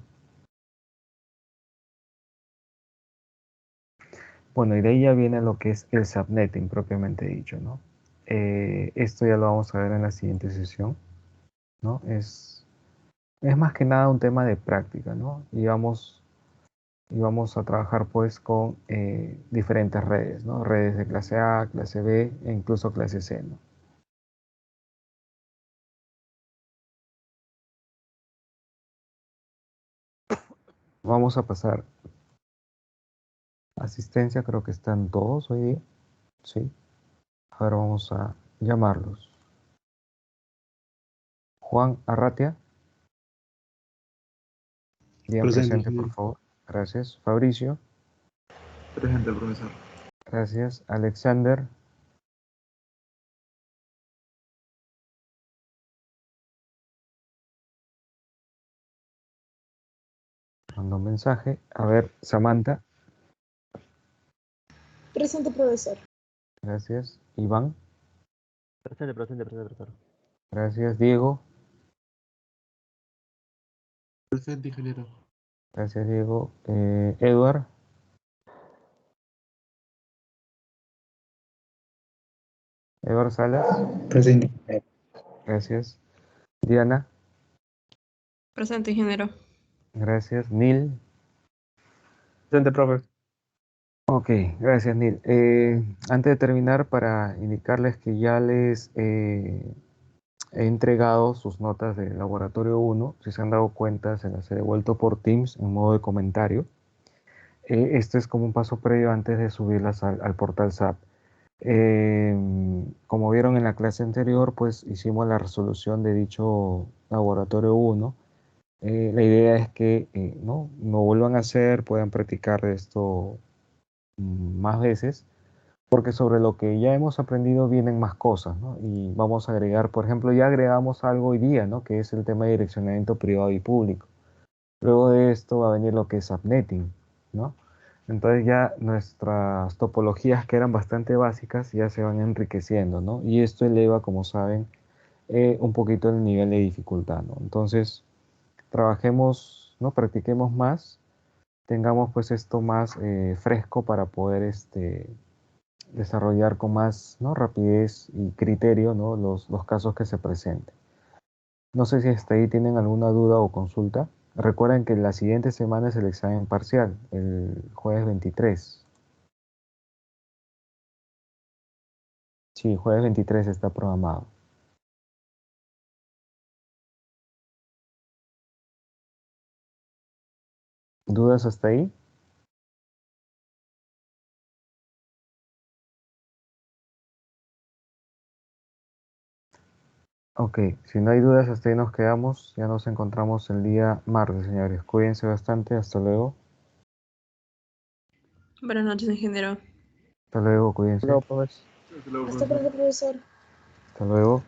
Bueno, y de ahí ya viene lo que es el subnetting propiamente dicho, ¿no? Esto ya lo vamos a ver en la siguiente sesión, ¿no? Es más que nada un tema de práctica, ¿no? Y vamos a trabajar pues con diferentes redes, ¿no? Redes de clase A, clase B e incluso clase C, ¿no? Vamos a pasar asistencia, creo que están todos hoy día, ¿sí? Ahora vamos a llamarlos. Juan Arratia. Bien presente, por favor. Gracias. Fabricio. Presente, profesor. Gracias. Alexander. Mando un mensaje. A ver, Samantha. Presente, profesor. Gracias. Iván. Presente, profesor. Gracias. Diego. Presente, ingeniero. Gracias, Diego. Edward. Edward Salas. Presente. Gracias. Diana. Presente, ingeniero. Gracias. Neil. Presente, profe. Ok, gracias, Neil. Antes de terminar, para indicarles que ya les he entregado sus notas del laboratorio 1. Si se han dado cuenta, se las he devuelto por Teams en modo de comentario. Esto es como un paso previo antes de subirlas al portal SAP. Como vieron en la clase anterior, pues hicimos la resolución de dicho laboratorio 1. La idea es que no vuelvan a hacer, puedan practicar esto más veces, porque sobre lo que ya hemos aprendido vienen más cosas, ¿no? Y vamos a agregar, por ejemplo, ya agregamos algo hoy día, ¿no? Que es el tema de direccionamiento privado y público. Luego de esto va a venir lo que es subnetting, ¿no? Entonces ya nuestras topologías que eran bastante básicas ya se van enriqueciendo, ¿no? Y esto eleva, como saben, un poquito el nivel de dificultad, ¿no? Entonces, trabajemos, ¿no? Practiquemos más, tengamos pues esto más fresco para poder desarrollar con más, ¿no? Rapidez y criterio, ¿no? Los casos que se presenten. No sé si hasta ahí tienen alguna duda o consulta. Recuerden que la siguiente semana es el examen parcial, el jueves 23. Sí, jueves 23 está programado. ¿Dudas hasta ahí? Ok, si no hay dudas, hasta ahí nos quedamos. Ya nos encontramos el día martes, señores. Cuídense bastante. Hasta luego. Buenas noches, ingeniero. Hasta luego, cuídense. Luego, pues. Hasta luego, Hasta profesor. pronto, profesor. Hasta luego.